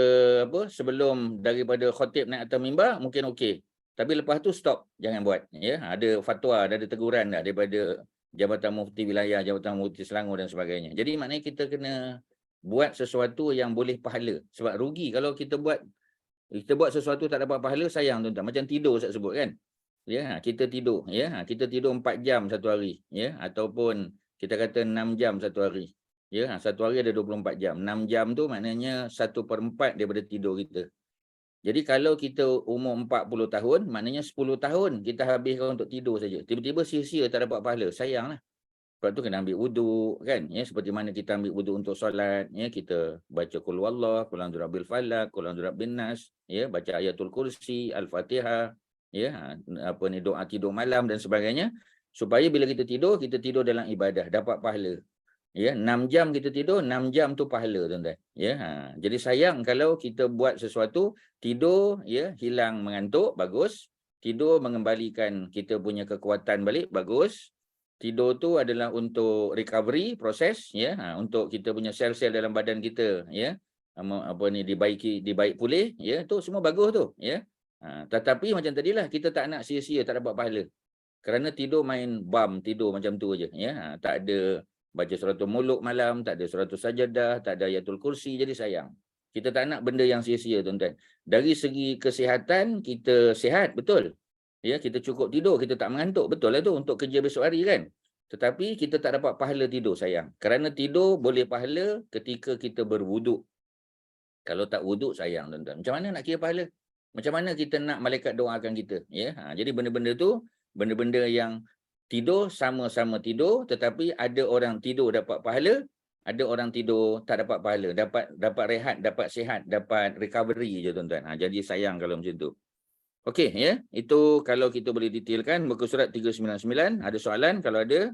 sebelum daripada khatib naik atas mimbar mungkin okey. Tapi lepas tu stop, jangan buat. Ya, ada fatwa, ada teguran dah daripada Jabatan Mufti Wilayah, Jabatan Mufti Selangor dan sebagainya. Jadi maknanya kita kena buat sesuatu yang boleh pahala. Sebab rugi kalau kita buat sesuatu tak dapat pahala, sayang tuan-tuan. Macam tidur saya sebut kan. Ya, kita tidur, ya. Kita tidur 4 jam satu hari, ya, ataupun kita kata 6 jam satu hari. Ya, satu hari ada 24 jam. 6 jam tu maknanya 1/4 daripada tidur kita. Jadi kalau kita umur 40 tahun, maknanya 10 tahun kita habiskan untuk tidur saja. Tiba-tiba sia-sia tak dapat pahala. Sayanglah. Sebab tu kena ambil wuduk kan, ya, seperti mana kita ambil wuduk untuk solat, ya, kita baca qul huwallah, qul a'udzu birabbil falaq, qul a'udzu birabbin nas, ya, baca ayatul kursi, al-Fatihah, ya, doa tidur malam dan sebagainya, supaya bila kita tidur dalam ibadah, dapat pahala. Ya, 6 jam kita tidur, 6 jam tu pahala tuan-tuan. Ya, jadi sayang kalau kita buat sesuatu, tidur, ya, hilang mengantuk, bagus. Tidur mengembalikan kita punya kekuatan balik, bagus. Tidur tu adalah untuk recovery proses, ya, untuk kita punya sel-sel dalam badan kita, ya, dibaik pulih, ya, tu semua bagus tu, ya. Tetapi macam tadilah, kita tak nak sia-sia tak dapat pahala. Kerana tidur main bam, tidur macam tu aja, ya. Tak ada baca suratul muluk malam, tak ada suratul sajadah, tak ada ayatul kursi, jadi sayang. Kita tak nak benda yang sia-sia, tuan-tuan. Dari segi kesihatan, kita sihat, betul. Ya, kita cukup tidur, kita tak mengantuk, betul lah tu untuk kerja besok hari kan. Tetapi kita tak dapat pahala tidur, sayang. Kerana tidur boleh pahala ketika kita berwuduk. Kalau tak wuduk, sayang, tuan-tuan. Macam mana nak kira pahala? Macam mana kita nak malaikat doakan kita? Ya, jadi benda-benda tu, benda-benda yang tidur sama-sama tidur, tetapi ada orang tidur dapat pahala, ada orang tidur tak dapat pahala, dapat rehat, dapat sihat, dapat recovery je, tuan-tuan. Jadi sayang kalau macam tu. Okey, ya. Itu kalau kita boleh detailkan muka surat 399. Ada soalan? Kalau ada?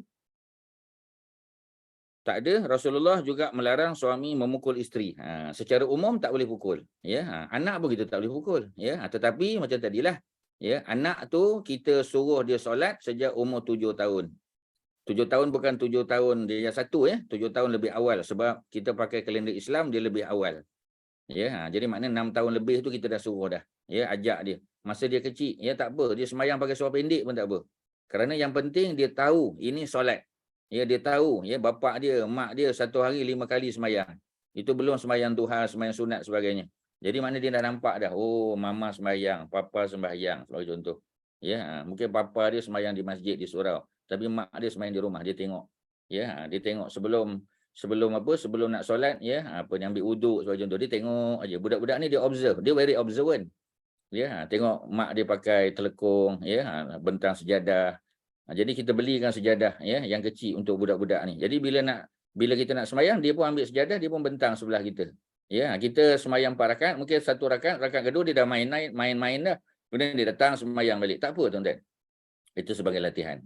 Tak ada. Rasulullah juga melarang suami memukul isteri. Secara umum tak boleh pukul. Ya, anak pun kita tak boleh pukul. Ya, tetapi macam tadilah. Ya, anak tu kita suruh dia solat sejak umur 7 tahun. 7 tahun bukan 7 tahun dia yang satu, ya. 7 tahun lebih awal sebab kita pakai kalender Islam dia lebih awal. Ya, jadi maknanya 6 tahun lebih tu kita dah suruh dah. Ya, ajak dia. Masa dia kecil, ya tak apa, dia semayang pakai seluar pendek pun tak apa. Kerana yang penting dia tahu ini solat. Ya, dia tahu, ya, bapak dia, mak dia satu hari 5 kali semayang. Itu belum semayang duha, semayang sunat sebagainya. Jadi mana dia dah nampak dah, oh mama semayang, papa sembahyang, sebagai contoh. Ya, mungkin papa dia semayang di masjid di surau, tapi mak dia semayang di rumah, dia tengok. Ya, dia tengok sebelum nak solat, ya, dia ambil wuduk sebagai contoh, dia tengok aja. Budak-budak ni dia observe, dia very observant. Ya, tengok mak dia pakai telekung, ya, bentang sejadah. Jadi kita belikan sejadah, ya, yang kecil untuk budak-budak ni. Jadi bila kita nak semayang, dia pun ambil sejadah, dia pun bentang sebelah kita. Ya, kita semayang 4 rakaat, mungkin 1 rakaat, rakaat kedua dia dah main dah. Kemudian dia datang semayang balik. Tak apa, tuan-tuan. Itu sebagai latihan.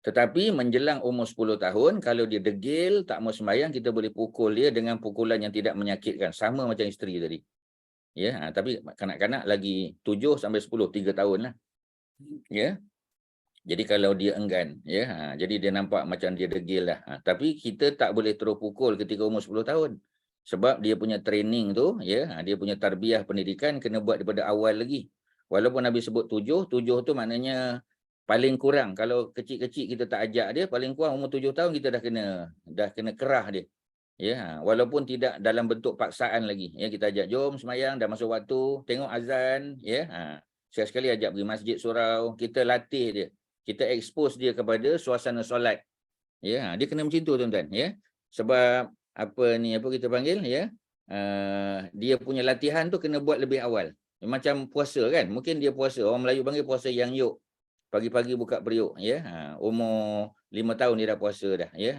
Tetapi menjelang umur 10 tahun, kalau dia degil, tak mau semayang, kita boleh pukul dia dengan pukulan yang tidak menyakitkan. Sama macam isteri tadi. Ya, tapi kanak-kanak lagi 7 sampai 10, 3 tahun lah. Ya. Jadi kalau dia enggan, ya, jadi dia nampak macam dia degil lah. Tapi kita tak boleh terus pukul ketika umur 10 tahun. Sebab dia punya training tu, ya, dia punya tarbiyah pendidikan kena buat daripada awal lagi. Walaupun Nabi sebut 7 tu maknanya paling kurang. Kalau kecil-kecil kita tak ajak dia, paling kurang umur 7 tahun kita dah kena kerah dia. Ya, walaupun tidak dalam bentuk paksaan lagi. Ya, kita ajak jom semayang, dah masuk waktu, tengok azan, ya. Sekali-sekali ajak pergi masjid surau, kita latih dia. Kita expose dia kepada suasana solat. Ya, dia kena macam tu, tuan-tuan, ya. Sebab apa kita panggil, ya. Dia punya latihan tu kena buat lebih awal. Macam puasa kan? Mungkin dia puasa, orang Melayu panggil puasa yang yuk. Pagi-pagi buka periuk, ya. Umur 5 tahun dia dah puasa dah, ya.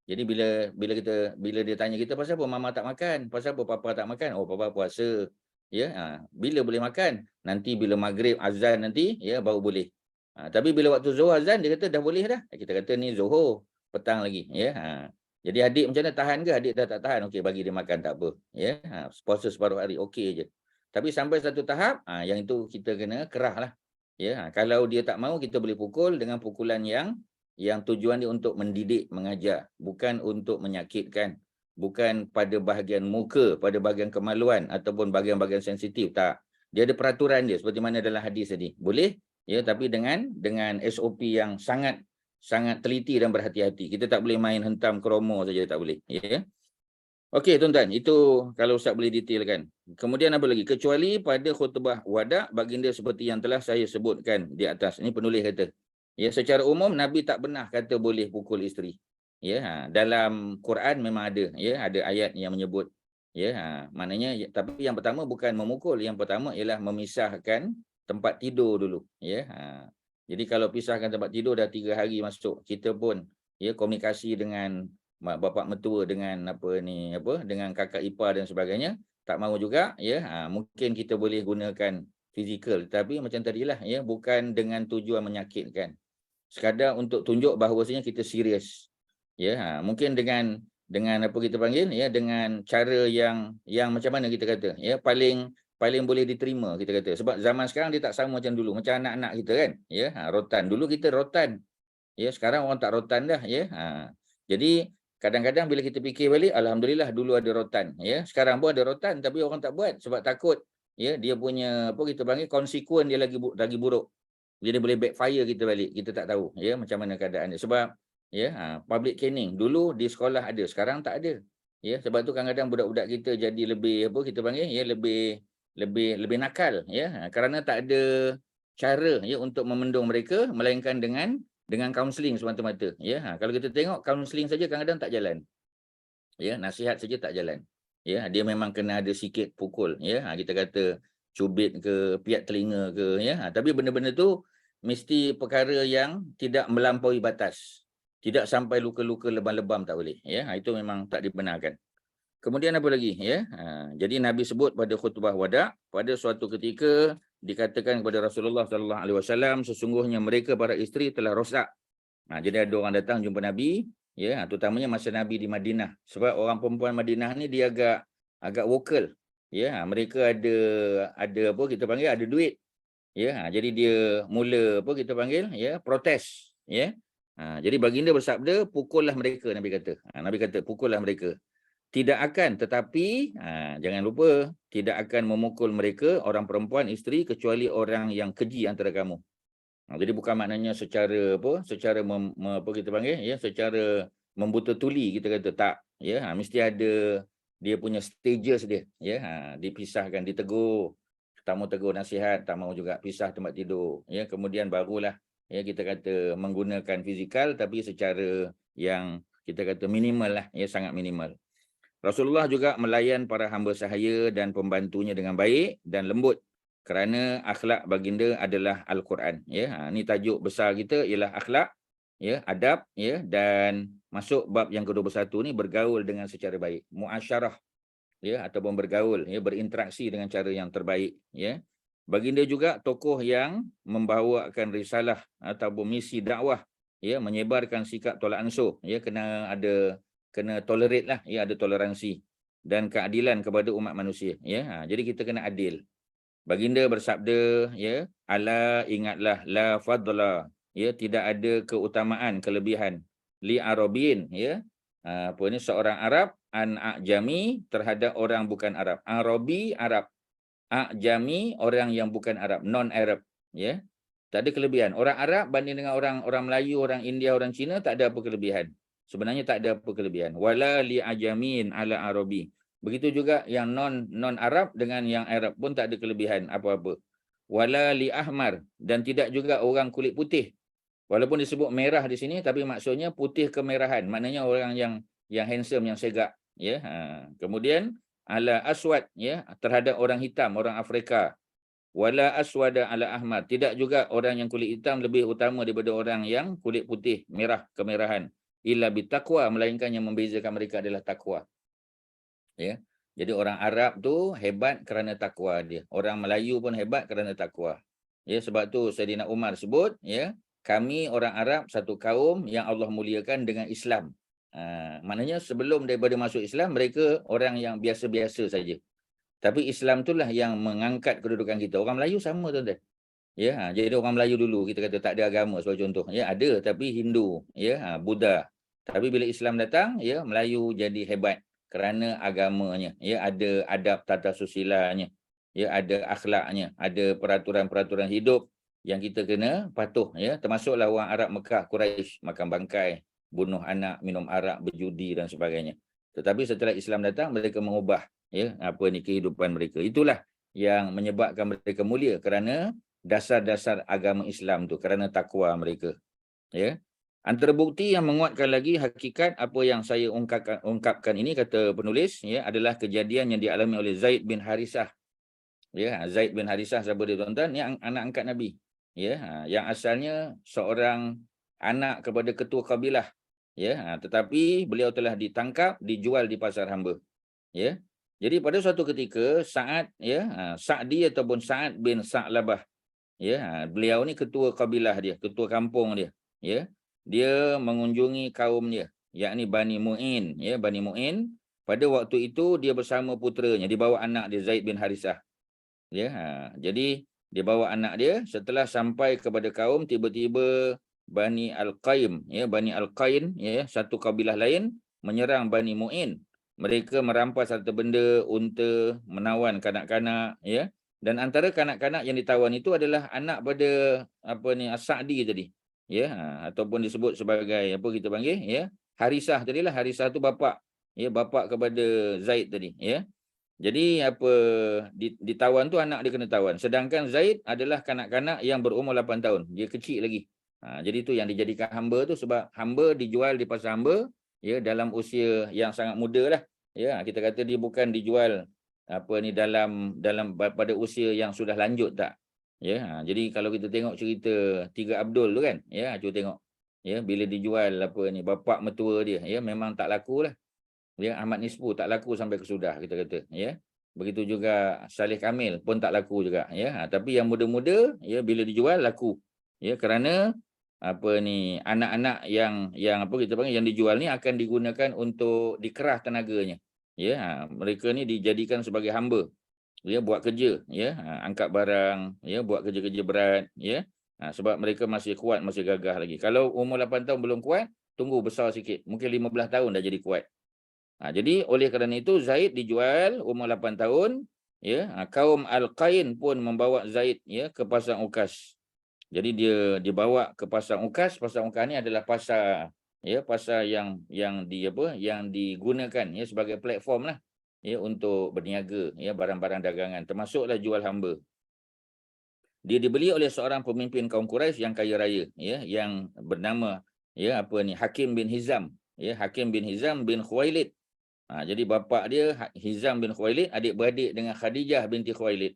Jadi bila dia tanya kita pasal apa mama tak makan, pasal apa papa tak makan? Oh, papa puasa. Ya, bila boleh makan? Nanti bila maghrib azan nanti, ya, baru boleh. Tapi bila waktu zuhur azan dia kata dah boleh dah. Kita kata ni zuhur, petang lagi, ya. Jadi adik macam mana, tahan ke? Adik tak tahan, okey bagi dia makan tak apa, ya. Puasa separuh hari okey je. Tapi sampai satu tahap, yang itu kita kena kerahlah. Ya, kalau dia tak mau kita boleh pukul dengan pukulan yang tujuan dia untuk mendidik, mengajar, bukan untuk menyakitkan, bukan pada bahagian muka, pada bahagian kemaluan ataupun bahagian-bahagian sensitif, tak. Dia ada peraturan dia seperti mana dalam hadis tadi. Boleh, ya, tapi dengan SOP yang sangat teliti dan berhati-hati. Kita tak boleh main hentam kromo saja, tak boleh, ya. Okey, tuan-tuan, itu kalau Ustaz boleh detailkan. Kemudian apa lagi? Kecuali pada khutbah wada' baginda seperti yang telah saya sebutkan di atas. Ini penulis kata. Ya, secara umum Nabi tak pernah kata boleh pukul isteri. Ya, dalam Quran memang ada, ya, ada ayat yang menyebut. Ya, maknanya tapi yang pertama bukan memukul, yang pertama ialah memisahkan tempat tidur dulu, ya. Jadi kalau pisahkan tempat tidur dah 3 hari masuk, kita pun, ya, komunikasi dengan mak bapak mertua, dengan dengan kakak ipar dan sebagainya, tak mahu juga, ya. Mungkin kita boleh gunakan fizikal, tapi macam tadilah, ya, bukan dengan tujuan menyakitkan, sekadar untuk tunjuk bahawasanya kita serius, ya. Mungkin dengan apa kita panggil, ya, dengan cara yang macam mana kita kata, ya, paling boleh diterima kita kata. Sebab zaman sekarang dia tak sama macam dulu, macam anak-anak kita kan, ya. Rotan, dulu kita rotan, ya, sekarang orang tak rotan dah, ya. Jadi kadang-kadang bila kita fikir balik, alhamdulillah dulu ada rotan, ya. Sekarang pun ada rotan tapi orang tak buat sebab takut, ya, dia punya kita panggil konsekuen dia lagi buruk. Dia boleh backfire kita balik, kita tak tahu, ya, macam mana keadaan dia. Sebab, ya, public caning dulu di sekolah ada, sekarang tak ada. Ya, sebab tu kadang-kadang budak-budak kita jadi lebih apa kita panggil ya lebih nakal ya, kerana tak ada cara ya untuk memendung mereka melainkan dengan kaunseling semata-mata ya. Kalau kita tengok kaunseling saja kadang-kadang tak jalan. Ya, nasihat saja tak jalan. Ya, dia memang kena ada sikit pukul ya. Kita kata cubit ke, piat telinga ke ya. Tapi benda-benda tu mesti perkara yang tidak melampaui batas. Tidak sampai luka-luka lebam-lebam tak boleh ya. Itu memang tak dibenarkan. Kemudian apa lagi ya? Jadi Nabi sebut pada khutbah wada, pada suatu ketika dikatakan kepada Rasulullah sallallahu alaihi wasallam sesungguhnya mereka para isteri telah rosak. Jadi ada orang datang jumpa Nabi, ya, terutamanya masa Nabi di Madinah. Sebab orang perempuan Madinah ni dia agak vokal. Ya, mereka ada apa kita panggil ada duit. Ya, jadi dia mula apa kita panggil ya, protes, ya. Jadi baginda bersabda, pukullah mereka, Nabi kata. Nabi kata pukullah mereka. Tidak akan, tetapi jangan lupa tidak akan memukul mereka orang perempuan isteri kecuali orang yang keji antara kamu. Jadi bukan maknanya secara apa kita panggil ya, secara membuta tuli kita kata tak ya, mesti ada dia punya stages dia ya, dipisahkan, ditegur, tak mau tegur nasihat, tak mau juga pisah tempat tidur ya, kemudian barulah ya kita kata menggunakan fizikal tapi secara yang kita kata minimal lah ya, sangat minimal. Rasulullah juga melayan para hamba sahaya dan pembantunya dengan baik dan lembut kerana akhlak baginda adalah Al-Quran ya. Ni tajuk besar kita ialah akhlak ya, adab ya, dan masuk bab yang ke-21 ni bergaul dengan secara baik, muasyarah ya, ataupun bergaul ya, berinteraksi dengan cara yang terbaik ya. Baginda juga tokoh yang membawakan risalah ataupun misi dakwah ya, menyebarkan sikap tolak ansur ya, kena tolerate lah ya, ada toleransi dan keadilan kepada umat manusia ya. Jadi kita kena adil. Baginda bersabda ya, ala ingatlah la fadla ya, tidak ada keutamaan kelebihan li arabin ya, apa ni, seorang Arab an ajami terhadap orang bukan Arab. Arabi Arab, ajami orang yang bukan Arab, non Arab ya. Tak ada kelebihan. Orang Arab banding dengan orang Melayu, orang India, orang Cina tak ada apa kelebihan. Sebenarnya tak ada apa kelebihan. Wala li ajamin ala arabi. Begitu juga yang non Arab dengan yang Arab pun tak ada kelebihan apa-apa. Wala li ahmar, dan tidak juga orang kulit putih. Walaupun disebut merah di sini tapi maksudnya putih kemerahan. Maknanya orang yang handsome, yang segak ya. Kemudian ala aswad ya, terhadap orang hitam, orang Afrika. Wala aswada ala ahmar, tidak juga orang yang kulit hitam lebih utama daripada orang yang kulit putih, merah kemerahan. Illa bitaqwa, melainkan yang membezakan mereka adalah takwa. Ya. Jadi orang Arab tu hebat kerana takwa dia. Orang Melayu pun hebat kerana takwa. Ya, sebab tu Saidina Umar sebut ya, kami orang Arab satu kaum yang Allah muliakan dengan Islam. Maknanya sebelum daripada masuk Islam mereka orang yang biasa-biasa saja. Tapi Islam itulah yang mengangkat kedudukan kita. Orang Melayu sama tuan-tuan. Ya, jadi orang Melayu dulu kita kata tak ada agama sebagai contoh. Ya, ada tapi Hindu, ya, Buddha. Tapi bila Islam datang, ya, Melayu jadi hebat kerana agamanya, ya, ada adab tata susilanya, ya, ada akhlaknya, ada peraturan-peraturan hidup yang kita kena patuh, ya. Termasuklah orang Arab Mekah, Quraisy, makan bangkai, bunuh anak, minum arak, berjudi dan sebagainya. Tetapi setelah Islam datang, mereka mengubah ya apa ni kehidupan mereka. Itulah yang menyebabkan mereka mulia kerana dasar-dasar agama Islam tu, kerana takwa mereka. Ya. Antara bukti yang menguatkan lagi hakikat apa yang saya ungkapkan ini, kata penulis, ya, adalah kejadian yang dialami oleh Zaid bin Harisah. Ya, Zaid bin Harisah siapa dia tuan-tuan? Ni anak angkat Nabi. Ya, yang asalnya seorang anak kepada ketua kabilah. Ya, tetapi beliau telah ditangkap, dijual di pasar hamba. Ya. Jadi pada suatu ketika Sa'ad ya, Sa'di ataupun Sa'ad bin Sa'labah, ya, beliau ni ketua kabilah dia, ketua kampung dia, ya. Dia mengunjungi kaum dia, yakni Bani Mu'in, ya, Bani Mu'in. Pada waktu itu dia bersama puteranya, dia bawa anak dia Zaid bin Harisah. Ya, jadi dia bawa anak dia, setelah sampai kepada kaum, tiba-tiba Bani Al-Qaim, ya, Bani Al-Qain, ya, satu kabilah lain menyerang Bani Mu'in. Mereka merampas harta benda, unta, menawan kanak-kanak, ya. Dan antara kanak-kanak yang ditawan itu adalah anak pada apa ni As-Sa'di tadi, ya, ataupun disebut sebagai apa kita panggil, ya, Harisah tadilah. Harisah tu bapa ya, bapa kepada Zaid tadi, ya. Jadi apa ditawan tu anak dia kena tawan. Sedangkan Zaid adalah kanak-kanak yang berumur 8 tahun. Dia kecil lagi. Jadi tu yang dijadikan hamba tu sebab hamba dijual di pasar hamba, ya, dalam usia yang sangat muda lah. Ya, kita kata dia bukan dijual dalam pada usia yang sudah lanjut tak. Ya, jadi kalau kita tengok cerita Tiga Abdul tu kan, ya, cuba tengok. Ya, bila dijual bapak mertua dia, ya, memang tak laku lah. Ya, Ahmad Nisfu tak laku sampai kesudah, kita kata, ya. Begitu juga Saleh Kamil pun tak laku juga, ya. Tapi yang muda-muda, ya, bila dijual laku. Ya, kerana anak-anak yang kita panggil yang dijual ni akan digunakan untuk dikerah tenaganya. Ya, mereka ni dijadikan sebagai hamba. Ya, buat kerja, ya, angkat barang, ya, buat kerja-kerja berat, ya. Sebab mereka masih kuat, masih gagah lagi. Kalau umur 8 tahun belum kuat, tunggu besar sikit. Mungkin 15 tahun dah jadi kuat. Jadi oleh kerana itu Zaid dijual umur 8 tahun, ya. Kaum Al-Qain pun membawa Zaid, ya, ke pasar Ukas. Jadi dia dibawa ke pasar Ukas. Pasar Ukas ni adalah pasar, ya, pasar yang digunakan, ya, sebagai platform lah, ya, untuk berniaga, ya, barang-barang dagangan, termasuklah jual hamba. Dia dibeli oleh seorang pemimpin kaum Quraisy yang kaya raya, ya, yang bernama, ya, Hakim bin Hizam, ya, Hakim bin Hizam bin Khuwailid. Jadi bapa dia Hizam bin Khuwailid, adik-beradik dengan Khadijah binti Khuwailid.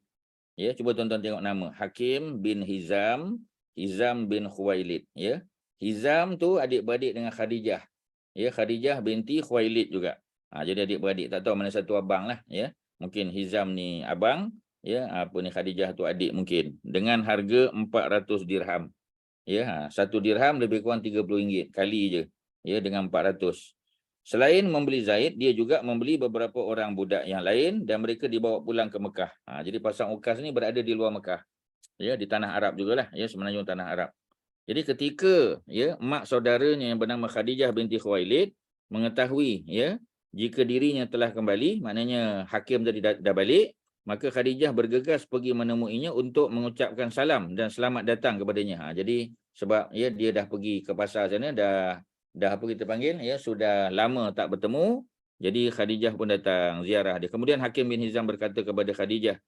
Ya, cuba tuan-tuan tengok nama. Hakim bin Hizam, Hizam bin Khuwailid, ya. Hizam tu adik-beradik dengan Khadijah. Ya, Khadijah binti Khuwailid juga. Jadi adik-beradik, tak tahu mana satu abang lah, ya. Mungkin Hizam ni abang, ya, Khadijah tu adik mungkin. Dengan harga 400 dirham. Ya, 1 dirham lebih kurang RM30 kali je, ya, dengan 400. Selain membeli Zaid, dia juga membeli beberapa orang budak yang lain dan mereka dibawa pulang ke Mekah. Jadi pasar Ukas ni berada di luar Mekah. Ya, di tanah Arab jugalah, ya, semenanjung tanah Arab. Jadi ketika, ya, mak saudaranya yang bernama Khadijah binti Khuwailid mengetahui, ya, jika dirinya telah kembali, maknanya Hakim tadi dah balik, maka Khadijah bergegas pergi menemuinya untuk mengucapkan salam dan selamat datang kepadanya. Jadi sebab, ya, dia dah pergi ke pasar sana, dah ya, sudah lama tak bertemu. Jadi Khadijah pun datang ziarah dia. Kemudian Hakim bin Hizam berkata kepada Khadijah,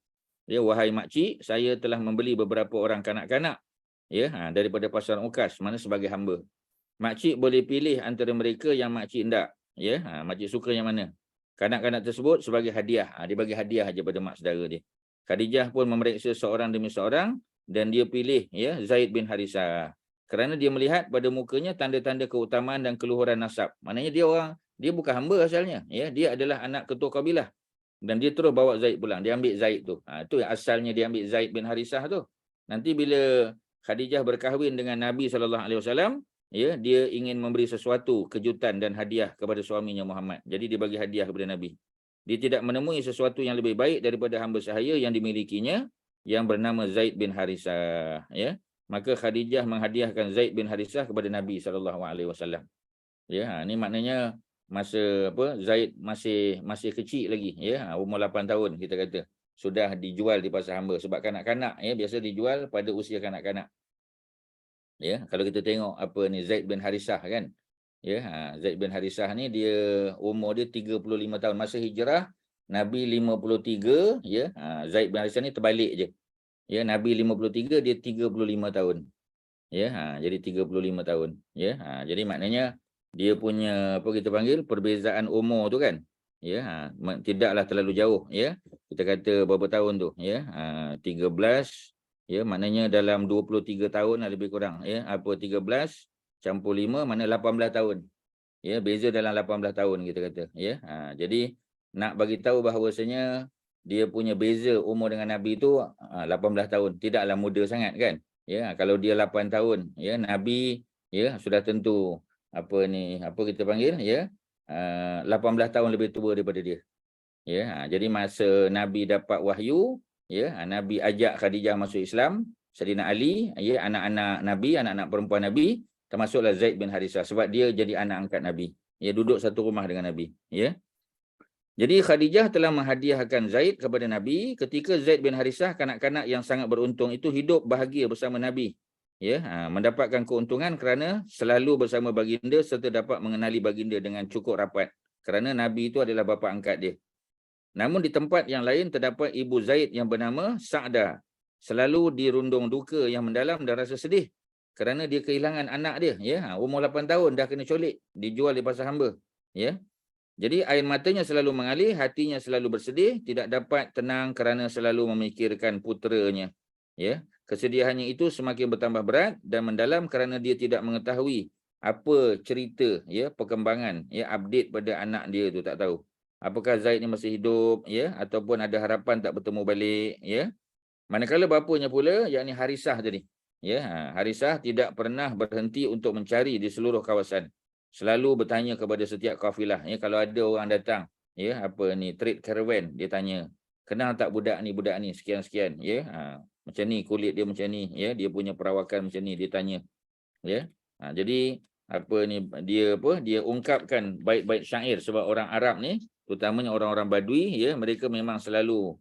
ya, wahai makcik, saya telah membeli beberapa orang kanak-kanak, ya, daripada pasar Ukas, mana sebagai hamba. Makcik boleh pilih antara mereka yang makcik hendak, ya. Makcik suka yang mana? Kanak-kanak tersebut sebagai hadiah. Dia bagi hadiah aja pada mak saudara dia. Khadijah pun memeriksa seorang demi seorang dan dia pilih, ya, Zaid bin Harisah. Kerana dia melihat pada mukanya tanda-tanda keutamaan dan keluhuran nasab. Maknanya dia bukan hamba asalnya, ya. Dia adalah anak ketua kabilah. Dan dia terus bawa Zaid pulang. Dia ambil Zaid tu. Itu yang asalnya dia ambil Zaid bin Harisah tu. Nanti bila Khadijah berkahwin dengan Nabi SAW, ya, dia ingin memberi sesuatu kejutan dan hadiah kepada suaminya Muhammad. Jadi dia bagi hadiah kepada Nabi. Dia tidak menemui sesuatu yang lebih baik daripada hamba sahaya yang dimilikinya, yang bernama Zaid bin Harisah, ya. Maka Khadijah menghadiahkan Zaid bin Harisah kepada Nabi SAW. Ya, ini maknanya masa Zaid masih kecil lagi, ya, umur 8 tahun kita kata. Sudah dijual di pasar hamba sebab kanak-kanak, ya, biasa dijual pada usia kanak-kanak. Ya, kalau kita tengok Zaid bin Harisah kan. Ya, Zaid bin Harisah ni dia umur dia 35 tahun masa hijrah, Nabi 53, ya. Zaid bin Harisah ni terbalik je. Ya, Nabi 53, dia 35 tahun. Ya, jadi 35 tahun. Ya, jadi maknanya dia punya kita panggil perbezaan umur tu kan. Ya, tidaklah terlalu jauh, ya. Kita kata berapa tahun tu, ya. 13, ya, maknanya dalam 23 tahun lebih kurang, ya. 13 campur 5 mana 18 tahun. Ya, beza dalam 18 tahun kita kata, ya. Jadi nak bagi tahu bahawasanya dia punya beza umur dengan Nabi tu 18 tahun. Tidaklah muda sangat kan. Ya, kalau dia 8 tahun, ya, Nabi, ya, sudah tentu kita panggil, ya, 18 tahun lebih tua daripada dia. Ya, jadi masa Nabi dapat wahyu, ya, Nabi ajak Khadijah masuk Islam, Sayyidina Ali, ya, anak-anak Nabi, anak-anak perempuan Nabi, termasuklah Zaid bin Harisah sebab dia jadi anak angkat Nabi. Ya, duduk satu rumah dengan Nabi, ya. Jadi Khadijah telah menghadiahkan Zaid kepada Nabi ketika Zaid bin Harisah, kanak-kanak yang sangat beruntung itu, hidup bahagia bersama Nabi. Ya, mendapatkan keuntungan kerana selalu bersama baginda serta dapat mengenali baginda dengan cukup rapat. kerana Nabi itu adalah bapa angkat dia. Namun di tempat yang lain terdapat ibu Zaid yang bernama Sa'dah. Selalu dirundung duka yang mendalam dan rasa sedih kerana dia kehilangan anak dia, ya. Umur 8 tahun dah kena colik, dijual di pasar hamba, ya. Jadi air matanya selalu mengalir, hatinya selalu bersedih, tidak dapat tenang kerana selalu memikirkan puteranya, ya. Kesedihannya itu semakin bertambah berat dan mendalam kerana dia tidak mengetahui apa cerita, ya, perkembangan, ya, update pada anak dia tu, tak tahu. Apakah Zaid ni masih hidup, ya, ataupun ada harapan tak bertemu balik, ya. Manakala bapanya pula, yakni Harisah tadi, ya, Harisah tidak pernah berhenti untuk mencari di seluruh kawasan. Selalu bertanya kepada setiap kafilah, ya, kalau ada orang datang, ya, apa ni, trade caravan, dia tanya, kenal tak budak ni sekian-sekian, ya, macam ni kulit dia, macam ni, ya, dia punya perawakan macam ni, dia tanya, ya. Jadi apa ni, dia ungkapkan bait-bait syair, sebab orang Arab ni, terutamanya orang-orang Badui, ya, mereka memang selalu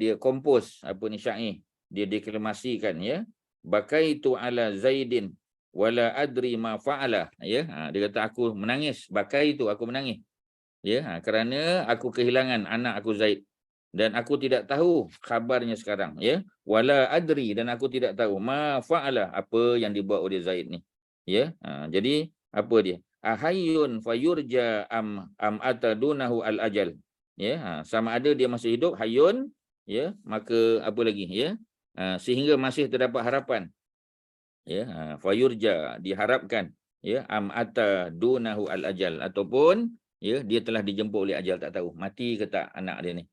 dia kompos syair, dia deklamasikan, ya. Bakaitu ala Zaidin wala adri ma fa'ala, ya. Dia kata aku menangis, aku menangis, ya, kerana aku kehilangan anak aku Zaid dan aku tidak tahu khabarnya sekarang, ya. Wala adri, dan aku tidak tahu ma fa'ala, apa yang dibuat oleh Zaid ni, ya. Jadi apa dia, ahayyun fayurja am atadunahu al ajal, ya. Sama ada dia masih hidup, hayyun, ya, maka apa lagi, ya, sehingga masih terdapat harapan, ya, fayurja, diharapkan, ya, am atadunahu al ajal, ataupun, ya, dia telah dijemput oleh ajal, tak tahu mati ke tak anak dia ni,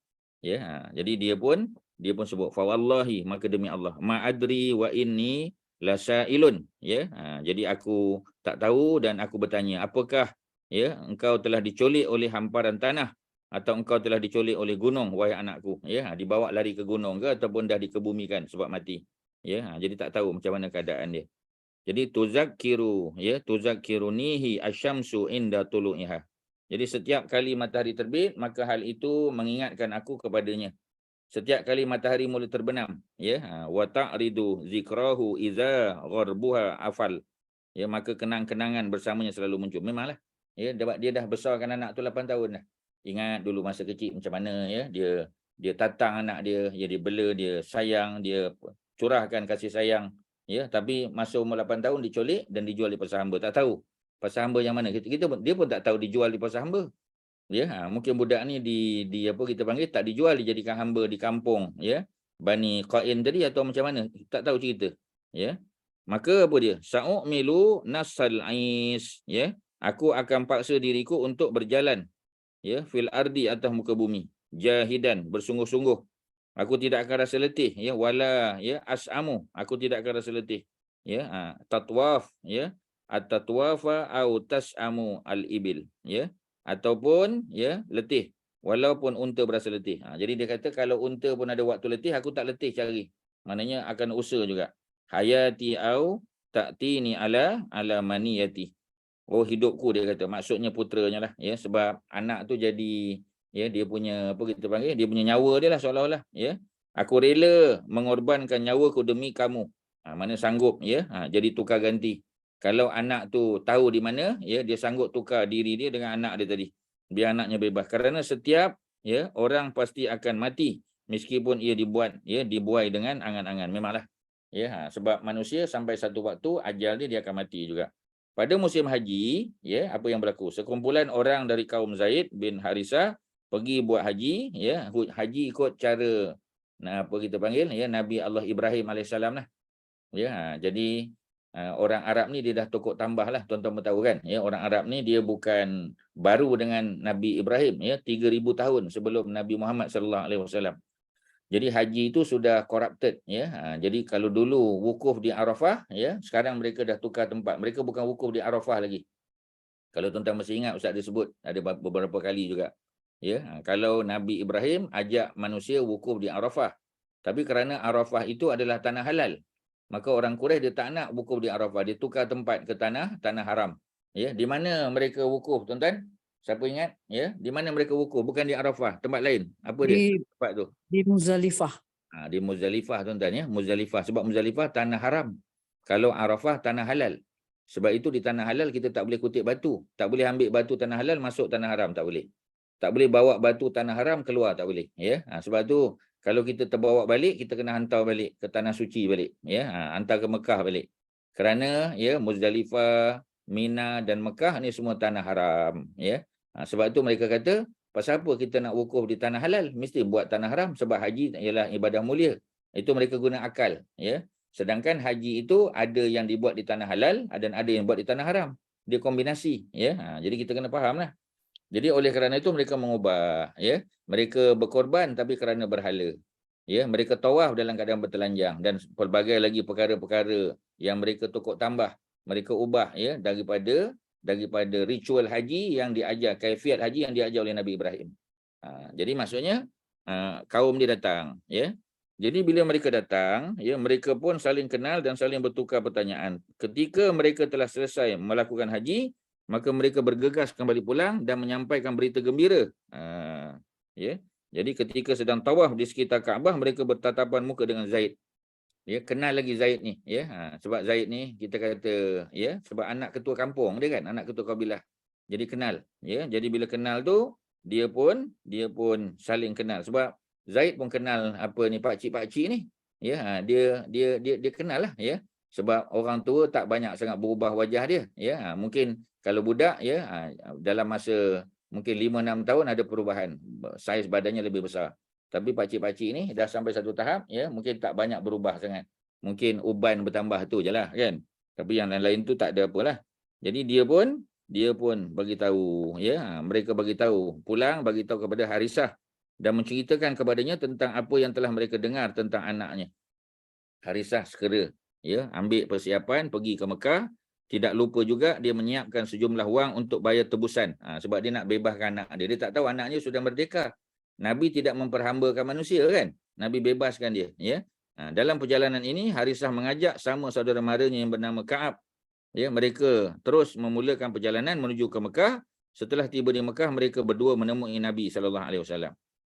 ya. Jadi dia pun sebut fa wallahi, maka demi Allah, ma adri wa inni lasailun, ya. Jadi aku tak tahu dan aku bertanya, apakah, ya, engkau telah diculik oleh hamparan tanah atau engkau telah diculik oleh gunung, wahai anakku, ya. Dibawa lari ke gunung ke ataupun dah dikebumikan sebab mati, ya. Jadi tak tahu macam mana keadaan dia. Jadi tuzakkiru, ya, tuzakkirunihi asyamsu inda tulu'iha. Jadi setiap kali matahari terbit, maka hal itu mengingatkan aku kepadanya. Setiap kali matahari mula terbenam, ya, wa ta'ridu zikrahu iza gharbuha afal, ya, maka kenang-kenangan bersamanya selalu muncul. Memanglah, ya, dia dah besarkan anak tu 8 tahun dah. Ingat dulu masa kecil macam mana, ya, dia tatang anak dia, ya, dia bela, dia sayang, dia curahkan kasih sayang, ya. Tapi masa umur 8 tahun dicolik dan dijual di pasar hamba, tak tahu pasar hamba yang mana. Dia pun tak tahu dijual di pasar hamba. Ya, mungkin budak ni tak dijual, dijadikan hamba di kampung, ya, Bani Qain tadi atau macam mana, tak tahu cerita, ya. Maka apa dia, sa'u'milu nasal ais, ya, aku akan paksa diriku untuk berjalan, ya, fil ardi, atas muka bumi, jahidan, bersungguh-sungguh, aku tidak akan rasa letih, ya, wala, ya, as'amu, aku tidak akan rasa letih, ya. Tatwaf, ya, at-tatwafa au tas'amu al-ibil, ya, ataupun, ya, letih walaupun unta berasa letih. Jadi dia kata kalau unta pun ada waktu letih, aku tak letih cari, maknanya akan usaha juga. Hayati au ta'tini ala maniyati, oh hidupku, dia kata, maksudnya puteranya lah, ya, sebab anak tu jadi, ya, dia punya dia punya nyawa dia lah, seolah-olah, ya, aku rela mengorbankan nyawaku demi kamu, mana sanggup, ya, jadi tukar ganti. Kalau anak tu tahu di mana, ya, dia sanggup tukar diri dia dengan anak dia tadi, biar anaknya bebas. Kerana setiap, ya, orang pasti akan mati meskipun ia dibuai dengan angan-angan. Memanglah, ya, sebab manusia sampai satu waktu ajal dia akan mati juga. Pada musim haji, ya, apa yang berlaku? Sekumpulan orang dari kaum Zaid bin Harisah pergi buat haji, ya, haji ikut cara ya, Nabi Allah Ibrahim alaihissalam lah. Ya, jadi orang Arab ni dia dah tokok tambah lah, tuan-tuan tahu kan, ya, orang Arab ni dia bukan baru dengan Nabi Ibrahim, ya, 3000 tahun sebelum Nabi Muhammad sallallahu alaihi wasallam. Jadi haji itu sudah corrupted, ya. Jadi kalau dulu wukuf di Arafah, ya, sekarang mereka dah tukar tempat, mereka bukan wukuf di Arafah lagi. Kalau tuan-tuan masih ingat, Ustaz disebut ada beberapa kali juga, ya. Kalau Nabi Ibrahim ajak manusia wukuf di Arafah, tapi kerana Arafah itu adalah tanah halal, maka orang Quraisy dia tak nak wukuf di Arafah, dia tukar tempat ke tanah haram, ya. Di mana mereka wukuf, tuan-tuan? Siapa ingat, ya? Di mana mereka wukuf? Bukan di Arafah, tempat lain. Apa dia tempat tu? Di Muzdalifah. Di Muzdalifah, tuan-tuan, ya. Muzdalifah, sebab Muzdalifah tanah haram. Kalau Arafah tanah halal. Sebab itu di tanah halal kita tak boleh kutip batu. Tak boleh ambil batu tanah halal masuk tanah haram, tak boleh. Tak boleh bawa batu tanah haram keluar, tak boleh. Ya, sebab tu kalau kita terbawa balik, kita kena hantar balik ke tanah suci balik. Ya, hantar ke Mekah balik. Kerana ya Muzdalifah, Mina dan Mekah ni semua tanah haram. Ya, sebab tu mereka kata, pasal apa kita nak wukuf di tanah halal? Mesti buat tanah haram sebab haji ialah ibadah mulia. Itu mereka guna akal. Ya. Sedangkan haji itu ada yang dibuat di tanah halal dan ada yang buat di tanah haram. Dia kombinasi. Ya. Jadi kita kena faham lah. Jadi oleh kerana itu mereka mengubah. Ya. Mereka berkorban tapi kerana berhala. Ya. Mereka tawaf dalam keadaan bertelanjang. Dan pelbagai lagi perkara-perkara yang mereka tukar tambah. Mereka ubah ya daripada ritual haji yang diajar, kaifiat haji yang diajar oleh Nabi Ibrahim. Jadi maksudnya kaum dia datang. Ya. Jadi bila mereka datang, ya mereka pun saling kenal dan saling bertukar pertanyaan. Ketika mereka telah selesai melakukan haji, maka mereka bergegas kembali pulang dan menyampaikan berita gembira. Ya. Jadi ketika sedang tawaf di sekitar Kaabah, mereka bertatapan muka dengan Zaid. Ya, kenal lagi Zaid ni, ya. Sebab Zaid ni kita kata, ya, sebab anak ketua kampung dia kan, anak ketua kabilah. Jadi kenal, ya. Jadi bila kenal tu, dia pun saling kenal sebab Zaid pun kenal apa ni pakcik-pakcik ni. Ya, dia kenal lah ya. Sebab orang tua tak banyak sangat berubah wajah dia, ya. Mungkin kalau budak ya dalam masa mungkin 5-6 tahun ada perubahan. Saiz badannya lebih besar. Tapi pakcik-pakcik ni dah sampai satu tahap ya, mungkin tak banyak berubah sangat. Mungkin uban bertambah tu jelah kan. Tapi yang lain-lain tu tak ada apalah. Jadi dia pun bagi tahu ya, mereka bagi tahu, pulang bagi tahu kepada Harisah dan menceritakan kepadanya tentang apa yang telah mereka dengar tentang anaknya. Harisah segera ya ambil persiapan pergi ke Mekah. Tidak lupa juga dia menyiapkan sejumlah wang untuk bayar tebusan. Sebab dia nak bebaskan anak dia. Dia tak tahu anaknya sudah merdeka. Nabi tidak memperhambakan manusia kan. Nabi bebaskan dia. Ya. Dalam perjalanan ini Harisah mengajak sama saudara maranya yang bernama Ka'ab. Ya, mereka terus memulakan perjalanan menuju ke Mekah. Setelah tiba di Mekah, mereka berdua menemui Nabi SAW.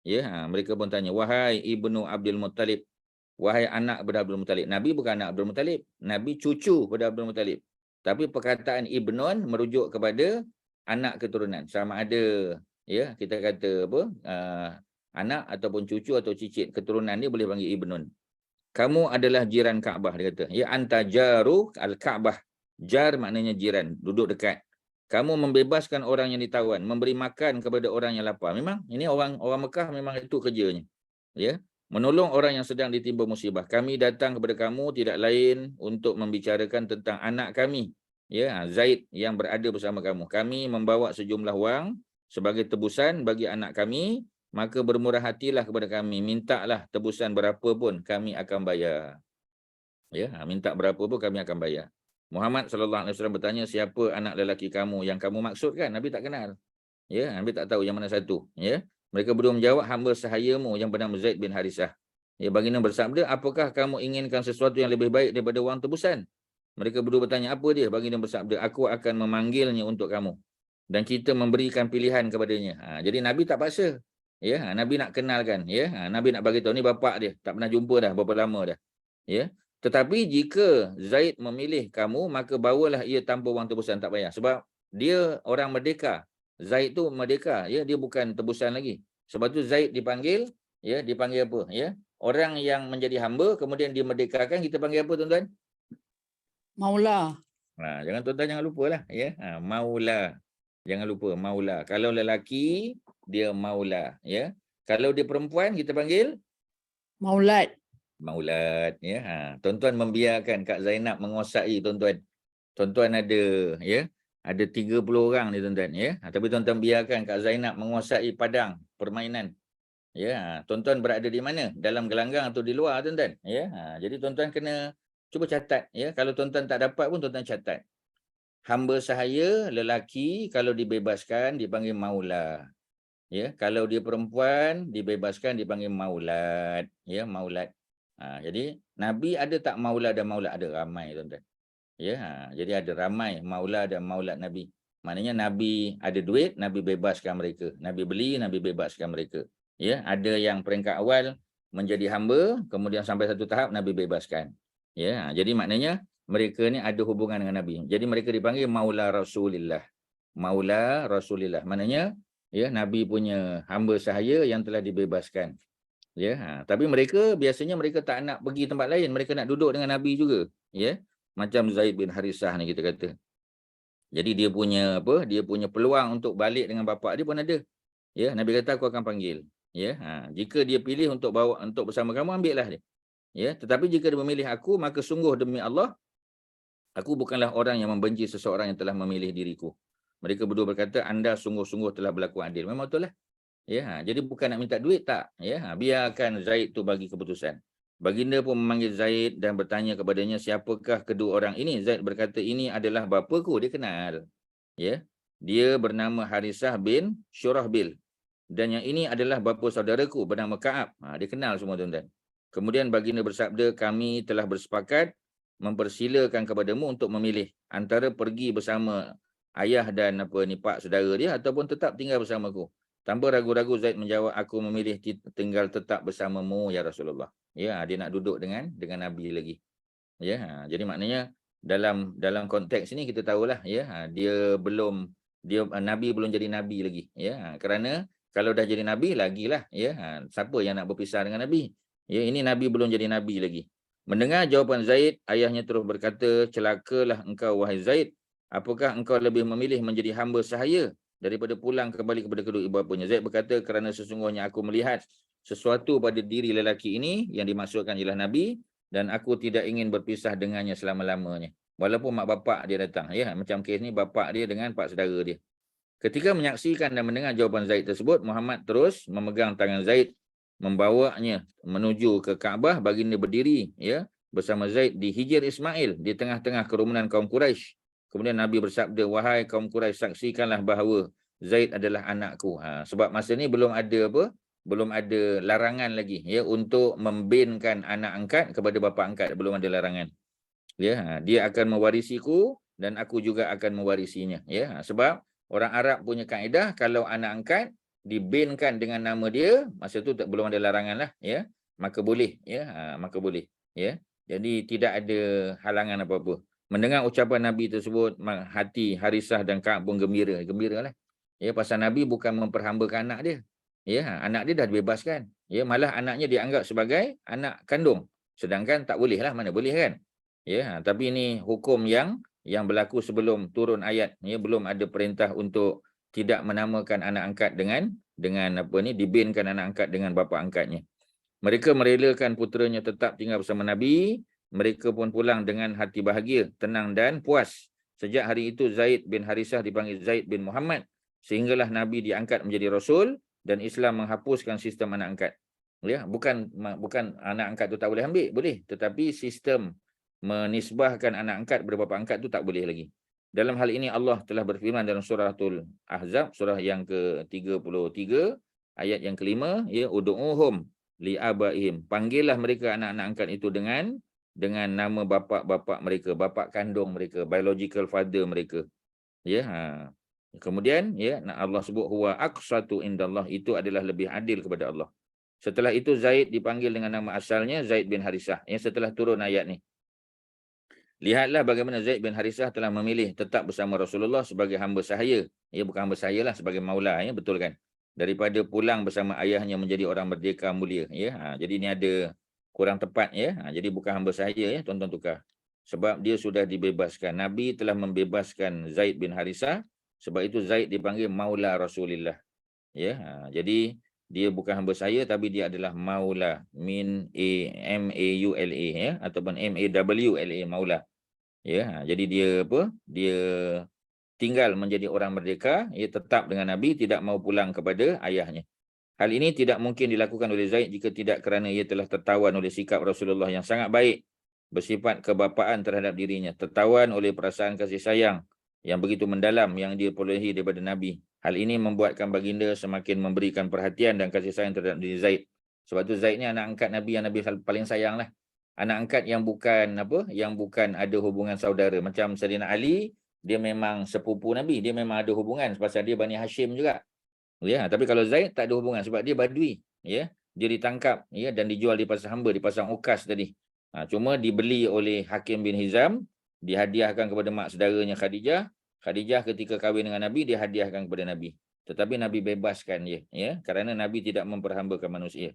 Ya, mereka pun tanya, wahai ibnu Abdul Muttalib, wahai anak pada Abdul Muttalib. Nabi bukan anak Abdul Muttalib, Nabi cucu pada Abdul Muttalib. Tapi perkataan ibnun merujuk kepada anak keturunan. Sama ada ya kita kata apa anak ataupun cucu atau cicit keturunan ni boleh panggil ibnun. Kamu adalah jiran Kaabah, dia kata. Ya anta jaru al-Kaabah. Jar maknanya jiran, duduk dekat. Kamu membebaskan orang yang ditawan, memberi makan kepada orang yang lapar. Memang ini orang Mekah memang itu kerjanya. Ya, menolong orang yang sedang ditimpa musibah. Kami datang kepada kamu tidak lain untuk membicarakan tentang anak kami. Ya, Zaid yang berada bersama kamu. Kami membawa sejumlah wang sebagai tebusan bagi anak kami, maka bermurah hatilah kepada kami. Mintalah tebusan berapa pun kami akan bayar. Ya, minta berapa pun kami akan bayar. Muhammad SAW bertanya, siapa anak lelaki kamu yang kamu maksudkan? Nabi tak kenal. Ya, Nabi tak tahu yang mana satu. Ya, mereka berdua menjawab, hamba sahayamu yang bernama Zaid bin Harisah. Ya, baginda bersabda, apakah kamu inginkan sesuatu yang lebih baik daripada wang tebusan? Mereka berdua bertanya, apa dia? Baginda bersabda, aku akan memanggilnya untuk kamu. Dan kita memberikan pilihan kepadanya. Jadi Nabi tak paksa. Ya, Nabi nak kenalkan. Ya, Nabi nak bagi tahu ni bapak dia. Tak pernah jumpa dah, berapa lama dah. Ya. Tetapi jika Zaid memilih kamu, maka bawalah ia tanpa wang tebusan, tak payah. Sebab dia orang merdeka. Zaid tu merdeka, ya, dia bukan tebusan lagi. Sebab tu Zaid dipanggil, ya, dipanggil apa? Ya, orang yang menjadi hamba kemudian dimerdekakan, kita panggil apa tuan-tuan? Maula. Tuan-tuan jangan lupalah, ya. Maula. Jangan lupa maula. Kalau lelaki dia maula, ya. Kalau dia perempuan kita panggil Maulad. Maulad, ya. Tuan-tuan membiarkan Kak Zainab menguasai tuan-tuan. Tuan-tuan ada, ya, ada 30 orang ni tuan-tuan, ya. Tapi tuan-tuan biarkan Kak Zainab menguasai padang permainan. Ya, tuan-tuan berada di mana? Dalam gelanggang atau di luar tuan-tuan, ya. Jadi tuan-tuan kena cuba catat, ya. Kalau tuan-tuan tak dapat pun tuan-tuan catat. Hamba sahaya lelaki kalau dibebaskan dipanggil maula. Ya, kalau dia perempuan dibebaskan dipanggil maulad, ya, maulad. Jadi Nabi ada tak maula dan maulad? Ada, ramai tuan-tuan. Ya, jadi ada ramai maula dan maulad Nabi. Maknanya Nabi ada duit, Nabi bebaskan mereka. Nabi beli, Nabi bebaskan mereka. Ya, ada yang peringkat awal menjadi hamba, kemudian sampai satu tahap Nabi bebaskan. Ya, jadi maknanya mereka ni ada hubungan dengan Nabi. Jadi mereka dipanggil Maula Rasulillah. Maula Rasulillah. Maknanya ya, Nabi punya hamba sahaya yang telah dibebaskan. Ya, tapi mereka biasanya mereka tak nak pergi tempat lain, mereka nak duduk dengan Nabi juga, ya. Macam Zaid bin Harisah ni kita kata. Jadi dia punya apa? Dia punya peluang untuk balik dengan bapa dia pun ada. Ya, Nabi kata aku akan panggil. Ya, jika dia pilih untuk bawa untuk bersama kamu, ambillah dia. Ya, tetapi jika dia memilih aku, maka sungguh demi Allah aku bukanlah orang yang membenci seseorang yang telah memilih diriku. Mereka berdua berkata, anda sungguh-sungguh telah berlaku adil. Memang betul lah. Ya, jadi bukan nak minta duit tak. Ya, biarkan Zaid tu bagi keputusan. Baginda pun memanggil Zaid dan bertanya kepadanya, siapakah kedua orang ini? Zaid berkata, ini adalah bapaku, dia kenal. Ya, dia bernama Harisah bin Syurahbil. Dan yang ini adalah bapa saudaraku bernama Ka'ab. Dia kenal semua tuan-tuan. Kemudian baginda bersabda, kami telah bersepakat mempersilakan kepadamu untuk memilih antara pergi bersama ayah dan pak saudara dia ataupun tetap tinggal bersamaku. Tanpa ragu-ragu Zaid menjawab, aku memilih tinggal tetap bersamamu ya Rasulullah. Ya, dia nak duduk dengan Nabi lagi. Ya, jadi maknanya dalam konteks ini kita tahulah ya, Nabi belum jadi nabi lagi ya. Kerana kalau dah jadi nabi lagilah ya, siapa yang nak berpisah dengan Nabi? Ya, ini Nabi belum jadi nabi lagi. Mendengar jawapan Zaid, ayahnya terus berkata, celakalah engkau wahai Zaid. Apakah engkau lebih memilih menjadi hamba sahaya daripada pulang kembali kepada kedua ibu bapanya? Zaid berkata, kerana sesungguhnya aku melihat sesuatu pada diri lelaki ini yang dimaksudkan ialah Nabi dan aku tidak ingin berpisah dengannya selama-lamanya. Walaupun mak bapak dia datang. Ya, macam kes ni bapak dia dengan pak saudara dia. Ketika menyaksikan dan mendengar jawapan Zaid tersebut, Muhammad terus memegang tangan Zaid, membawanya menuju ke Kaabah. Baginda berdiri ya bersama Zaid di Hijr Ismail di tengah-tengah kerumunan kaum Quraisy. Kemudian Nabi bersabda, wahai kaum Quraisy, saksikanlah bahawa Zaid adalah anakku. Sebab masa ni belum ada larangan lagi ya untuk membinkan anak angkat kepada bapa angkat, belum ada larangan. Ya, dia akan mewarisiku dan aku juga akan mewarisinya ya. Sebab orang Arab punya kaedah, kalau anak angkat dibinkan dengan nama dia, masa tu belum ada larangan lah ya, maka boleh ya, maka boleh ya. Jadi tidak ada halangan apa-apa. Mendengar ucapan Nabi tersebut, hati Harisah dan Ka'ab pun gembiralah. Ya, pasal Nabi bukan memperhambakan anak dia. Ya, anak dia dah dibebaskan. Ya, malah anaknya dianggap sebagai anak kandung. Sedangkan tak boleh lah, mana boleh kan? Ya, tapi ini hukum yang berlaku sebelum turun ayat. Ya, belum ada perintah untuk tidak menamakan anak angkat dengan dibinkan anak angkat dengan bapa angkatnya. Mereka merelakan puteranya tetap tinggal bersama Nabi. Mereka pun pulang dengan hati bahagia, tenang dan puas. Sejak hari itu Zaid bin Harisah dipanggil Zaid bin Muhammad, sehinggalah Nabi diangkat menjadi Rasul dan Islam menghapuskan sistem anak angkat. Ya, bukan anak angkat tu tak boleh ambil, boleh, tetapi sistem menisbahkan anak angkat kepada bapa angkat tu tak boleh lagi. Dalam hal ini Allah telah berfirman dalam suratul Ahzab, surah yang ke-33 ayat yang kelima, ya, ud'uhum li'abaihim, panggillah mereka anak-anak angkat itu dengan nama bapa-bapa mereka, bapa kandung mereka, biological father mereka. Ya, kemudian ya, Allah sebut huwa aqsatu indallah, itu adalah lebih adil kepada Allah. Setelah itu Zaid dipanggil dengan nama asalnya Zaid bin Harisah. Yang setelah turun ayat ni, lihatlah bagaimana Zaid bin Harisah telah memilih tetap bersama Rasulullah sebagai hamba sahaya. Ya, bukan hamba sahaya lah, sebagai maula, ya, betul kan? Daripada pulang bersama ayahnya menjadi orang merdeka mulia. Ya, jadi ini ada kurang tepat ya. Jadi bukan hamba sahaya ya, tuan-tuan tukar. Sebab dia sudah dibebaskan. Nabi telah membebaskan Zaid bin Harisah. Sebab itu Zaid dipanggil Maula Rasulillah. Ya, jadi dia bukan hamba sahaya, tapi dia adalah Maula, M-A-U-L-A ya, ataupun M-A-W-L-A, Maula. Ya, jadi dia tinggal menjadi orang merdeka, ia tetap dengan Nabi, tidak mau pulang kepada ayahnya. Hal ini tidak mungkin dilakukan oleh Zaid jika tidak kerana ia telah tertawan oleh sikap Rasulullah yang sangat baik, bersifat kebapaan terhadap dirinya, tertawan oleh perasaan kasih sayang yang begitu mendalam yang dia perolehi daripada Nabi. Hal ini membuatkan baginda semakin memberikan perhatian dan kasih sayang terhadap diri Zaid. Sebab tu Zaid ni anak angkat Nabi yang Nabi paling sayang lah. Anak angkat yang bukan ada hubungan saudara. Macam Sayyidina Ali, dia memang sepupu Nabi, dia memang ada hubungan pasal dia Bani Hashim juga. Ya, tapi kalau Zaid tak ada hubungan sebab dia Badui, ya. Dia ditangkap ya dan dijual di pasar hamba, di pasar Ukas tadi. Cuma dibeli oleh Hakim bin Hizam dihadiahkan kepada mak saudaranya Khadijah. Khadijah ketika kahwin dengan Nabi dihadiahkan kepada Nabi. Tetapi Nabi bebaskan dia, ya, kerana Nabi tidak memperhambakan manusia.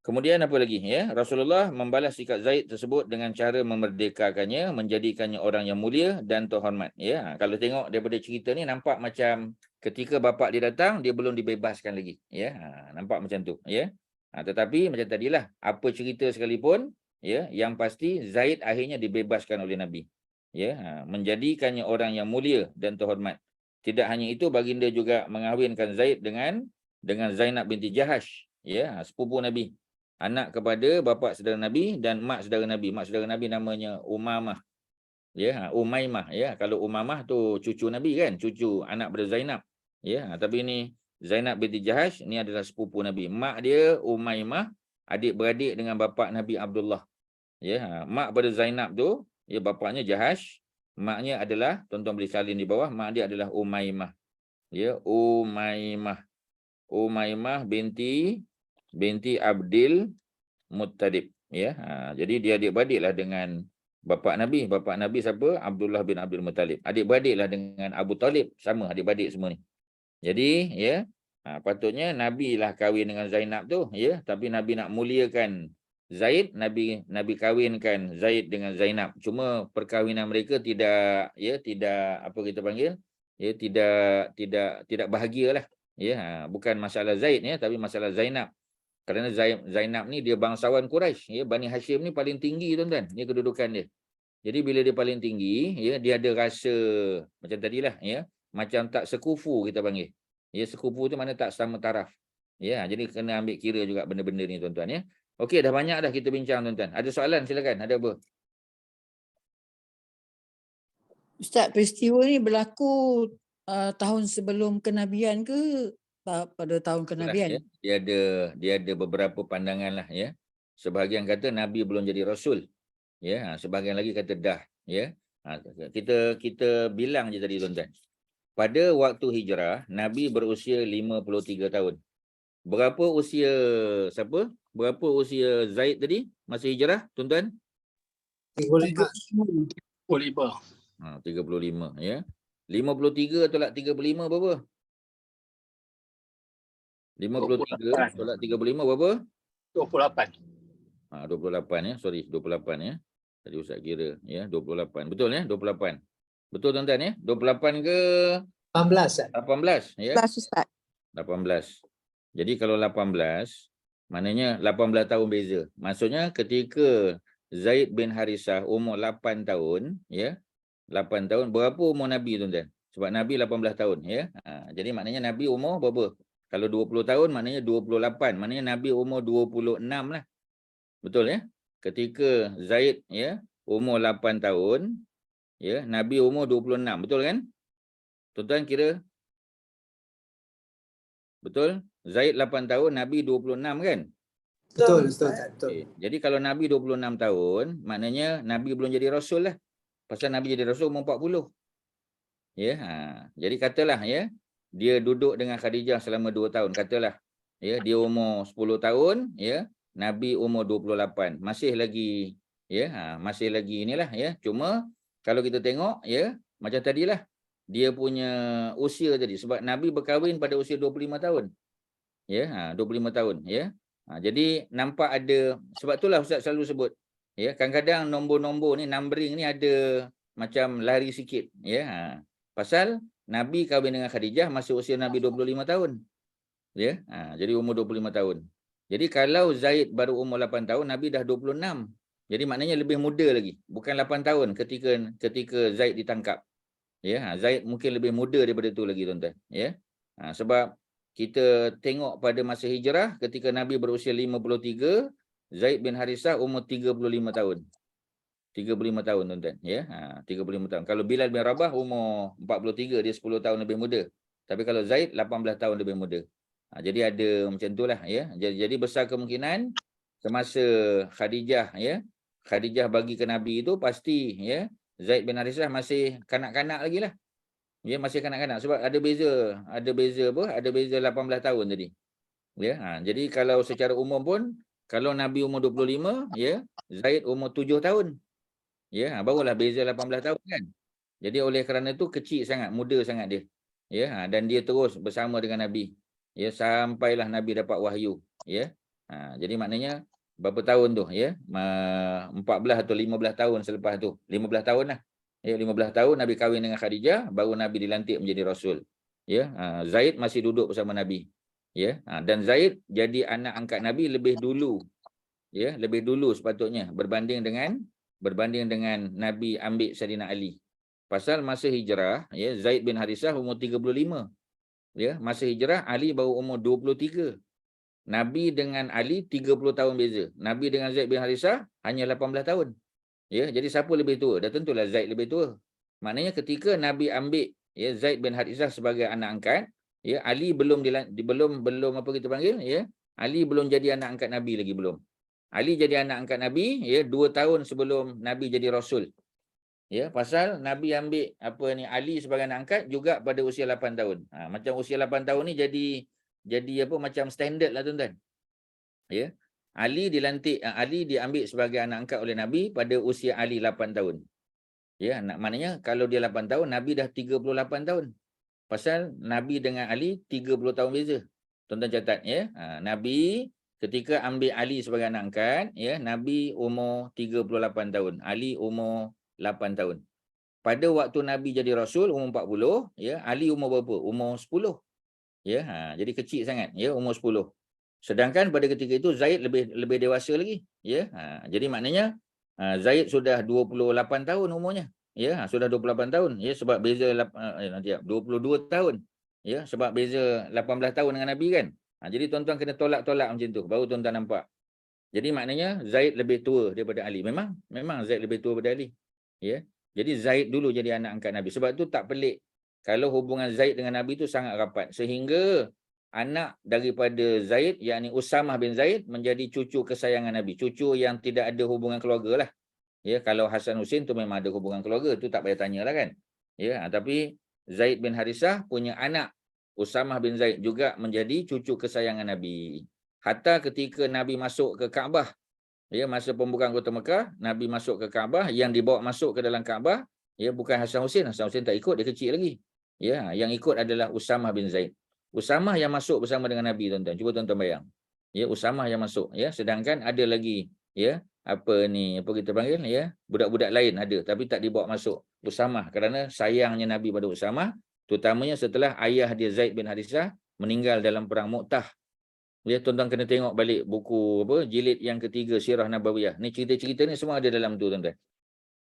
Kemudian apa lagi, ya? Rasulullah membalas sikap Zaid tersebut dengan cara memerdekakannya, menjadikannya orang yang mulia dan terhormat, ya. Kalau tengok daripada cerita ni nampak macam ketika bapa dia datang dia belum dibebaskan lagi, ya. Nampak macam tu, ya. Tetapi macam tadilah, apa cerita sekalipun, ya, yang pasti Zaid akhirnya dibebaskan oleh Nabi, ya. Menjadikannya orang yang mulia dan terhormat. Tidak hanya itu, baginda juga mengahwinkan Zaid dengan Zainab binti Jahash, ya, sepupu Nabi. Anak kepada bapa saudara Nabi dan mak saudara Nabi. Mak saudara Nabi namanya Umamah. Ya, Umaymah, ya. Kalau Umamah tu cucu Nabi kan, cucu anak pada Zainab. Ya, tapi ini Zainab binti Jahash ni adalah sepupu Nabi. Mak dia Umaymah, adik-beradik dengan bapa Nabi Abdullah. Ya, mak pada Zainab tu, ya, bapaknya Jahash, maknya adalah, tuan-tuan boleh salin di bawah, mak dia adalah Umaymah. Ya, Umaymah binti Abdil Muttalib, ya. Jadi dia adik-beradiklah dengan bapa Nabi. Bapa Nabi siapa? Abdullah bin Abdul Muttalib. Adik-beradiklah dengan Abu Talib, sama adik-beradik semua ni. Jadi, ya, patutnya Nabi lah kahwin dengan Zainab tu, ya, tapi Nabi nak muliakan Zaid, Nabi kahwinkan Zaid dengan Zainab. Cuma perkahwinan mereka tidak, ya, tidak apa kita panggil, ya, tidak bahagialah. Ya, bukan masalah Zaid, ya, tapi masalah Zainab. Kerana Zainab ni dia bangsawan Quraisy, ya, Bani Hashim ni paling tinggi, tuan-tuan, ni kedudukan dia. Jadi bila dia paling tinggi, ya, dia ada rasa macam tadilah, ya, macam tak sekufu kita panggil. Ya, sekufu tu mana tak sama taraf. Ya, jadi kena ambil kira juga benda-benda ni, tuan-tuan, ya. Okey, dah banyak dah kita bincang, tuan-tuan. Ada soalan, silakan. Ada apa? Ustaz, peristiwa ni berlaku tahun sebelum kenabian ke pada tahun kenabian? Ya, dia ada beberapa pandangan lah, ya. Sebahagian kata Nabi belum jadi Rasul. Ya, sebahagian lagi kata dah, ya. Kita bilang je tadi, tuan-tuan. Pada waktu hijrah, Nabi berusia 53 tahun. Berapa usia siapa? Berapa usia Zaid tadi masa hijrah, tuan-tuan? 35. 35, ya. 53 tolak 35 berapa? 53 tolak 35 berapa? 28. 28, ya. Sorry, 28, ya. Tadi Ustaz kira, ya, 28. Betul, ya? 28. Betul, tuan-tuan, ya? 28 ke 18. 18, ya? Ustaz. 18. Jadi kalau 18, maknanya 18 tahun beza. Maksudnya ketika Zaid bin Harisah umur 8 tahun, ya. 8 tahun, berapa umur Nabi, tuan-tuan? Sebab Nabi 18 tahun, ya. Jadi maknanya Nabi umur berapa? Kalau 20 tahun maknanya 28. Maknanya Nabi umur 26 lah. Betul, ya? Ketika Zaid, ya, umur 8 tahun, ya, Nabi umur 26. Betul kan? Tuan-tuan kira? Betul? Zaid 8 tahun, Nabi 26 kan? Betul, Ustaz. Okay. Jadi kalau Nabi 26 tahun, maknanya Nabi belum jadi Rasul lah. Pasal Nabi jadi Rasul umur 40. Ya, jadi katalah, ya, dia duduk dengan Khadijah selama 2 tahun, katalah. Ya, dia umur 10 tahun, ya, Nabi umur 28. Masih lagi, ya, masih lagi inilah, ya. Cuma kalau kita tengok, ya, macam tadilah, dia punya usia tadi, sebab Nabi berkahwin pada usia 25 tahun. Ya, 25 tahun, ya. Jadi nampak ada, sebab itulah Ustaz selalu sebut, ya, kadang-kadang nombor-nombor ni, numbering ni ada macam lari sikit, ya. Pasal Nabi kahwin dengan Khadijah masa usia Nabi 25 tahun. Ya, jadi umur 25 tahun. Jadi kalau Zaid baru umur 8 tahun, Nabi dah 26. Jadi maknanya lebih muda lagi. Bukan 8 tahun ketika Zaid ditangkap. Ya, Zaid mungkin lebih muda daripada itu lagi, tuan-tuan, ya. Sebab kita tengok pada masa hijrah ketika Nabi berusia 53, Zaid bin Harisah umur 35 tahun. 35 tahun, tuan-tuan, ya. 35 tahun. Kalau Bilal bin Rabah umur 43, dia 10 tahun lebih muda. Tapi kalau Zaid 18 tahun lebih muda. Jadi ada macam itulah, ya. Jadi besar kemungkinan semasa Khadijah, ya, Khadijah bagi ke Nabi itu pasti, ya, Zaid bin Harisah masih kanak-kanak lagi lah. Ya, masih kanak-kanak sebab ada beza apa? Ada beza 18 tahun tadi. Ya, jadi kalau secara umum pun kalau Nabi umur 25, ya, Zaid umur 7 tahun. Ya, barulah beza 18 tahun kan. Jadi oleh kerana itu kecil sangat, muda sangat dia. Ya, dan dia terus bersama dengan Nabi. Ya, sampailah Nabi dapat wahyu, ya. Jadi maknanya berapa tahun tu, ya? 14 atau 15 tahun selepas tu. 15 tahun lah. Ya, 15 tahun Nabi kahwin dengan Khadijah, baru Nabi dilantik menjadi rasul. Ya, Zaid masih duduk bersama Nabi. Ya, dan Zaid jadi anak angkat Nabi lebih dulu. Ya, lebih dulu sepatutnya berbanding dengan Nabi ambil Saidina Ali. Pasal masa hijrah, ya, Zaid bin Harisah umur 35. Ya, masa hijrah Ali baru umur 23. Nabi dengan Ali 30 tahun beza. Nabi dengan Zaid bin Harisah hanya 18 tahun. Ya, jadi siapa lebih tua? Dah tentulah Zaid lebih tua. Maknanya ketika Nabi ambil, ya, Zaid bin Harisah sebagai anak angkat, ya, Ali belum apa kita panggil, ya. Ali belum jadi anak angkat Nabi lagi, belum. Ali jadi anak angkat Nabi, ya, 2 tahun sebelum Nabi jadi rasul. Ya, pasal Nabi ambil Ali sebagai anak angkat juga pada usia 8 tahun. Macam usia 8 tahun ni jadi apa macam standard lah tuan-tuan. Ya. Ali diambil sebagai anak angkat oleh Nabi pada usia Ali 8 tahun. Ya, maknanya kalau dia 8 tahun, Nabi dah 38 tahun. Pasal Nabi dengan Ali 30 tahun beza. Tuan-tuan catat, ya. Nabi ketika ambil Ali sebagai anak angkat, ya, Nabi umur 38 tahun, Ali umur 8 tahun. Pada waktu Nabi jadi rasul umur 40, ya, Ali umur berapa? Umur 10. Ya, jadi kecil sangat, ya, umur 10. Sedangkan pada ketika itu Zaid lebih dewasa lagi, ya. Jadi maknanya Zaid sudah 28 tahun umurnya. Ya, sudah 28 tahun, ya, sebab beza 22 tahun. Ya, sebab beza 18 tahun dengan Nabi kan. Jadi tuan-tuan kena tolak-tolak macam tu baru tuan-tuan nampak. Jadi maknanya Zaid lebih tua daripada Ali. Memang Zaid lebih tua daripada Ali. Ya. Jadi Zaid dulu jadi anak angkat Nabi. Sebab tu tak pelik kalau hubungan Zaid dengan Nabi tu sangat rapat. Sehingga anak daripada Zaid, yakni Usamah bin Zaid, menjadi cucu kesayangan Nabi. Cucu yang tidak ada hubungan keluarga lah. Ya, kalau Hasan Husin tu memang ada hubungan keluarga. Tu tak payah tanya lah kan. Ya, tapi Zaid bin Harisah punya anak Usamah bin Zaid juga menjadi cucu kesayangan Nabi. Hatta ketika Nabi masuk ke Kaabah, ya, masa pembukaan kota Mekah, Nabi masuk ke Kaabah, yang dibawa masuk ke dalam Kaabah, ya, bukan Hasan Husin. Hasan Husin tak ikut, dia kecil lagi. Ya, yang ikut adalah Usamah bin Zaid. Usamah yang masuk bersama dengan Nabi, tuan-tuan. Cuba tuan-tuan bayang. Ya, Usamah yang masuk, ya. Sedangkan ada lagi, ya, apa kita panggil, ya, budak-budak lain ada tapi tak dibawa masuk. Usamah kerana sayangnya Nabi pada Usamah, terutamanya setelah ayah dia Zaid bin Harisah meninggal dalam perang Mu'tah. Ya, tuan-tuan kena tengok balik buku jilid yang ketiga Sirah Nabawiyah. Ni cerita-cerita ni semua ada dalam tu, tuan-tuan.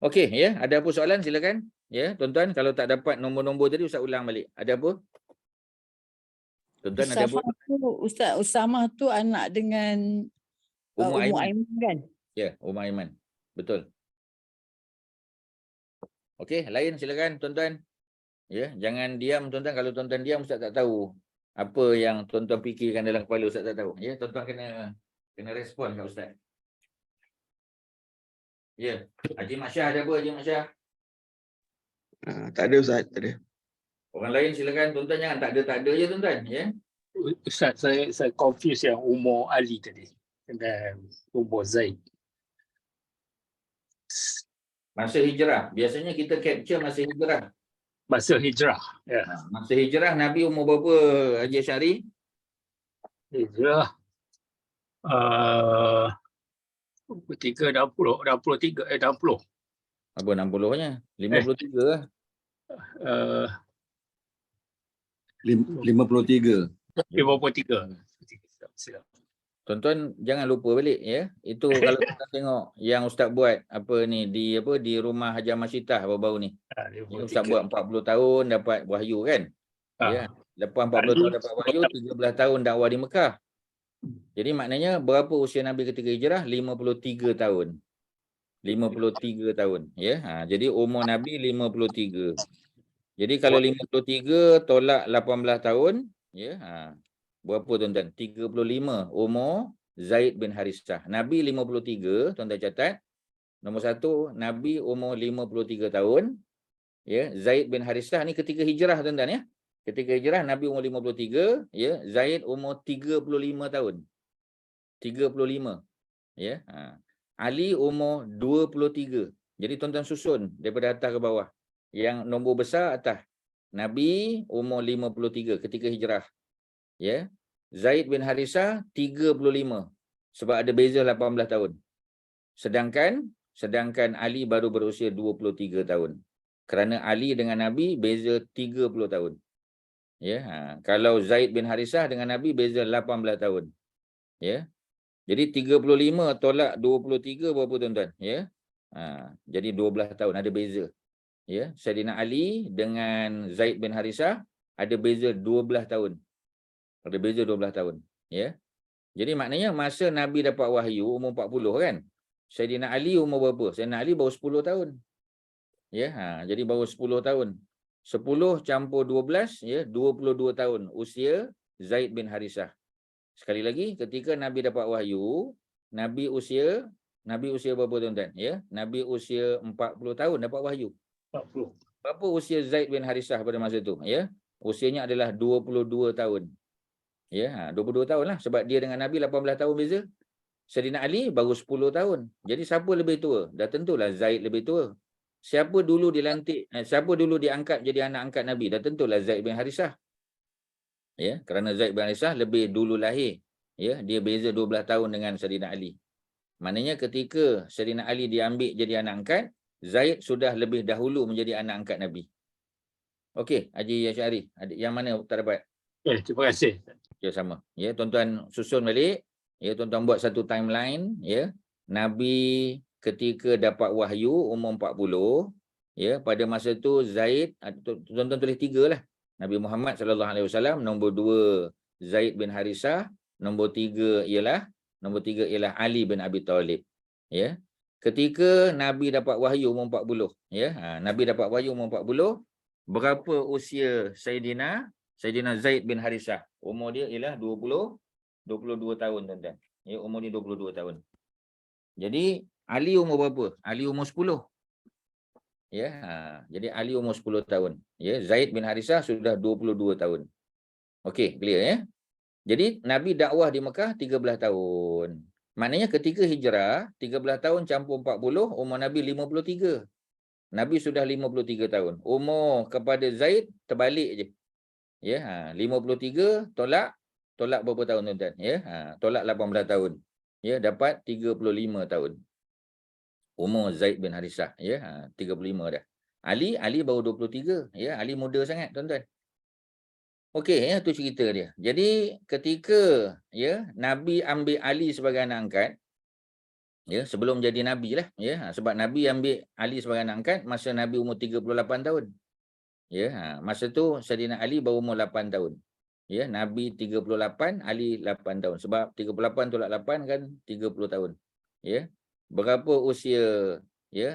Okey, ya, ada apa soalan silakan. Ya, tuan-tuan, kalau tak dapat nombor-nombor tadi Ustaz ulang balik. Ada apa? Tuan-tuan ada apa? Ustaz Usamah tu anak dengan Ummu Aiman kan? Ya, Ummu Aiman. Betul. Okey, lain silakan tuan-tuan. Ya, jangan diam tuan-tuan. Kalau tuan-tuan diam Ustaz tak tahu apa yang tuan-tuan fikirkan dalam kepala, Ustaz tak tahu. Ya, tuan-tuan kena respon kat Ustaz. Ya, Haji Mak Syah ada apa, Haji Mak Syah? Tak ada Ustaz, tak ada. Orang lain silakan, tuan-tuan jangan tak ada je tuan-tuan, ya. Ustaz, saya confuse yang umur Ali tadi dengan umur Zaid. Masa hijrah, biasanya kita capture masa hijrah. Masa hijrah. Ya. Masa hijrah Nabi umur berapa, Haji Asyari? Hijrah. 63, 60. Apa 60-nya? 53 lah. 53. 53. Tuan-tuan jangan lupa balik, ya. Itu kalau kita tengok yang Ustaz buat di rumah Haji Ahmad Syitah baru-baru ni. Ustaz buat 40 tahun dapat wahyu kan. Ya. Lepas 40 tahun dapat wahyu, 13 tahun dakwah di Mekah. Jadi maknanya berapa usia Nabi ketika hijrah? 53 tahun. 53 tahun, ya. Jadi umur Nabi 53. Jadi kalau 53 tolak 18 tahun, ya. Berapa tuan-tuan? 35 umur Zaid bin Harisah. Nabi 53, tuan-tuan catat. Nombor 1, Nabi umur 53 tahun. Ya, Zaid bin Harisah ni ketika hijrah, tuan-tuan, ya. Ketika hijrah Nabi umur 53, ya, Zaid umur 35 tahun. 35. Ya. Ali umur 23. Jadi tuan-tuan susun daripada atas ke bawah. Yang nombor besar atas. Nabi umur 53 ketika hijrah. Ya. Zaid bin Harisah 35. Sebab ada beza 18 tahun. Sedangkan Ali baru berusia 23 tahun. Kerana Ali dengan Nabi beza 30 tahun. Ya, kalau Zaid bin Harisah dengan Nabi beza 18 tahun. Ya. Jadi 35 tolak 23 berapa tuan-tuan? Ya. Jadi 12 tahun ada beza. Ya, Saidina Ali dengan Zaid bin Harisah ada beza 12 tahun. Ada beza 12 tahun. Ya. Jadi maknanya masa Nabi dapat wahyu umur 40 kan? Saidina Ali umur berapa? Saidina Ali baru 10 tahun. Ya, jadi baru 10 tahun. 10 campur 12 ya 22 tahun usia Zaid bin Harisah. Sekali lagi ketika Nabi dapat wahyu, Nabi usia berapa tuan-tuan? Ya, Nabi usia 40 tahun dapat wahyu. 40. Berapa usia Zaid bin Harisah pada masa itu? Ya, usianya adalah 22 tahun. Ya, 22 tahun lah sebab dia dengan Nabi 18 tahun beza. Saidina Ali baru 10 tahun. Jadi siapa lebih tua? Dah tentulah Zaid lebih tua. Siapa dulu dilantik, siapa dulu diangkat jadi anak angkat Nabi? Dah tentulah Zaid bin Harisah. Ya, kerana Zaid bin Harisah lebih dulu lahir. Ya, dia beza 12 tahun dengan Saidina Ali. Maknanya ketika Saidina Ali diambil jadi anak angkat, Zaid sudah lebih dahulu menjadi anak angkat Nabi. Okey, Haji Asy'ari, yang mana tak dapat? Terima kasih. Ya, sama. Ya, tuan-tuan susun balik. Ya, tuan-tuan buat satu timeline. Ya, Nabi ketika dapat wahyu umur 40, ya, pada masa tu Zaid, tuan-tuan tulis 3 lah. Nabi Muhammad SAW, nombor 2 Zaid bin Harisah, nombor 3 ialah Ali bin Abi Talib. Ya. Ketika Nabi dapat wahyu umur 40, ya, Nabi dapat wahyu umur 40, berapa usia Saidina Zaid bin Harisah? Umur dia ialah 22 tahun tuan-tuan. Ya, umur dia 22 tahun. Jadi Ali umur berapa? Ali umur 10. Ya, jadi Ali umur 10 tahun. Ya, Zaid bin Harisah sudah 22 tahun. Okey, clear ya. Jadi Nabi dakwah di Mekah 13 tahun. Maknanya ketika hijrah 13 tahun campur 40, umur Nabi 53. Nabi sudah 53 tahun. Umur kepada Zaid terbalik je. Ya, 53 tolak berapa tahun tuan-tuan? Ya, tolak 18 tahun. Ya, dapat 35 tahun. Umur Zaid bin Harisah, ya, 35 dah. Ali baru 23, ya, Ali muda sangat tuan-tuan. Okey, ya, tu cerita dia. Jadi ketika ya Nabi ambil Ali sebagai anak angkat, ya, sebelum jadi nabi lah, ya, sebab Nabi ambil Ali sebagai anak angkat masa Nabi umur 38 tahun. Ya, masa tu Saidina Ali baru umur 8 tahun. Ya, Nabi 38, Ali 8 tahun. Sebab 38 tolak 8 kan 30 tahun. Ya. Berapa usia ya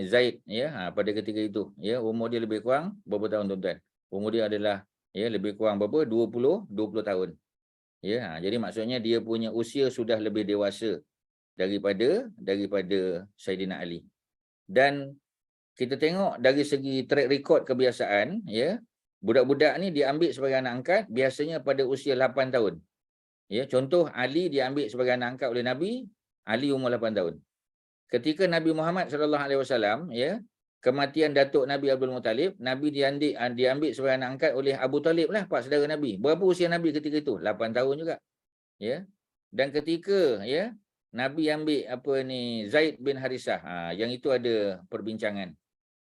Zaid ya pada ketika itu? Ya, umur dia lebih kurang berapa tahun tuan-tuan? Umur dia adalah ya lebih kurang berapa? 20 tahun. Ya, jadi maksudnya dia punya usia sudah lebih dewasa daripada Saidina Ali. Dan kita tengok dari segi track record kebiasaan, ya, budak-budak ni diambil sebagai anak angkat biasanya pada usia 8 tahun. Ya, contoh Ali diambil sebagai anak angkat oleh Nabi, Ali umur 8 tahun. Ketika Nabi Muhammad SAW, ya, kematian datuk Nabi Abdul Muttalib, Nabi diambil sebagai anak angkat oleh Abu Talib lah, pak saudara Nabi. Berapa usia Nabi ketika itu? 8 tahun juga. Ya. Dan ketika ya Nabi ambil Zaid bin Harisah, yang itu ada perbincangan.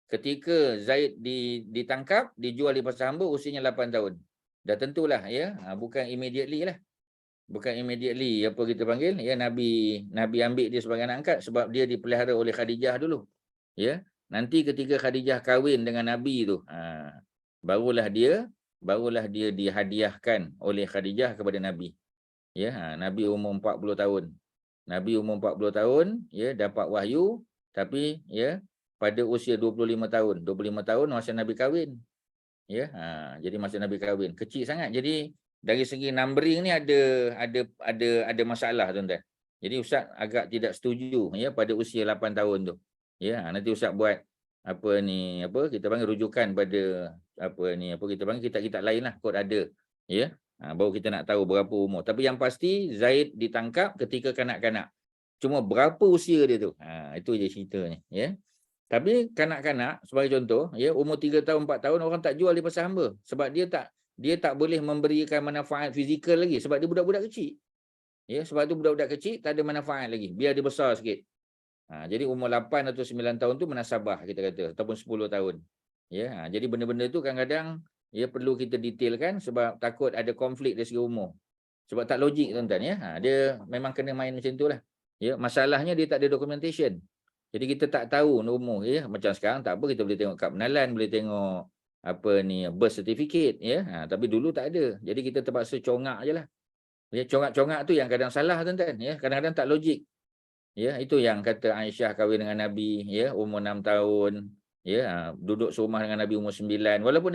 Ketika Zaid ditangkap, dijual di pasar hamba, usianya 8 tahun. Dah tentulah ya, bukan immediately lah. Bukan immediately apa kita panggil, ya, Nabi ambil dia sebagai anak angkat sebab dia dipelihara oleh Khadijah dulu. Ya, nanti ketika Khadijah kahwin dengan Nabi tu, barulah dia dihadiahkan oleh Khadijah kepada Nabi. Ya, Nabi umur 40 tahun. Nabi umur 40 tahun, ya, dapat wahyu, tapi ya pada usia 25 tahun. 25 tahun masa Nabi kahwin. Ya, jadi masa Nabi kahwin kecil sangat. Jadi dari segi numbering ni ada masalah tuan-tuan. Jadi Ustaz agak tidak setuju ya pada usia 8 tahun tu. Ya, nanti Ustaz buat kita panggil rujukan pada kita panggil kitab-kitab lain lah, kod ada. Ya. Baru kita nak tahu berapa umur. Tapi yang pasti Zaid ditangkap ketika kanak-kanak. Cuma berapa usia dia tu? Itu je ceritanya, ya. Tapi kanak-kanak sebagai contoh, ya, umur 3 tahun 4 tahun orang tak jual di pasar hamba sebab dia tak boleh memberikan manfaat fizikal lagi sebab dia budak-budak kecil. Ya, sebab tu budak-budak kecil tak ada manfaat lagi. Biar dia besar sikit. Jadi umur 8 atau 9 tahun tu munasabah kita kata ataupun 10 tahun. Ya, jadi benda-benda tu kadang-kadang ya perlu kita detailkan sebab takut ada konflik dari segi umur. Sebab tak logik tuan-tuan ya. Dia memang kena main macam itulah. Ya, masalahnya dia tak ada documentation. Jadi kita tak tahu umur ya. Macam sekarang tak apa kita boleh tengok kad penalan, boleh tengok apa ni birth certificate ya. Tapi dulu tak ada. Jadi kita terpaksa congak ajalah. Ya, congak-congak tu yang kadang salah tuan-tuan ya. Kadang-kadang tak logik. Ya, itu yang kata Aisyah kahwin dengan Nabi ya umur 6 tahun ya, duduk serumah dengan Nabi umur 9 walaupun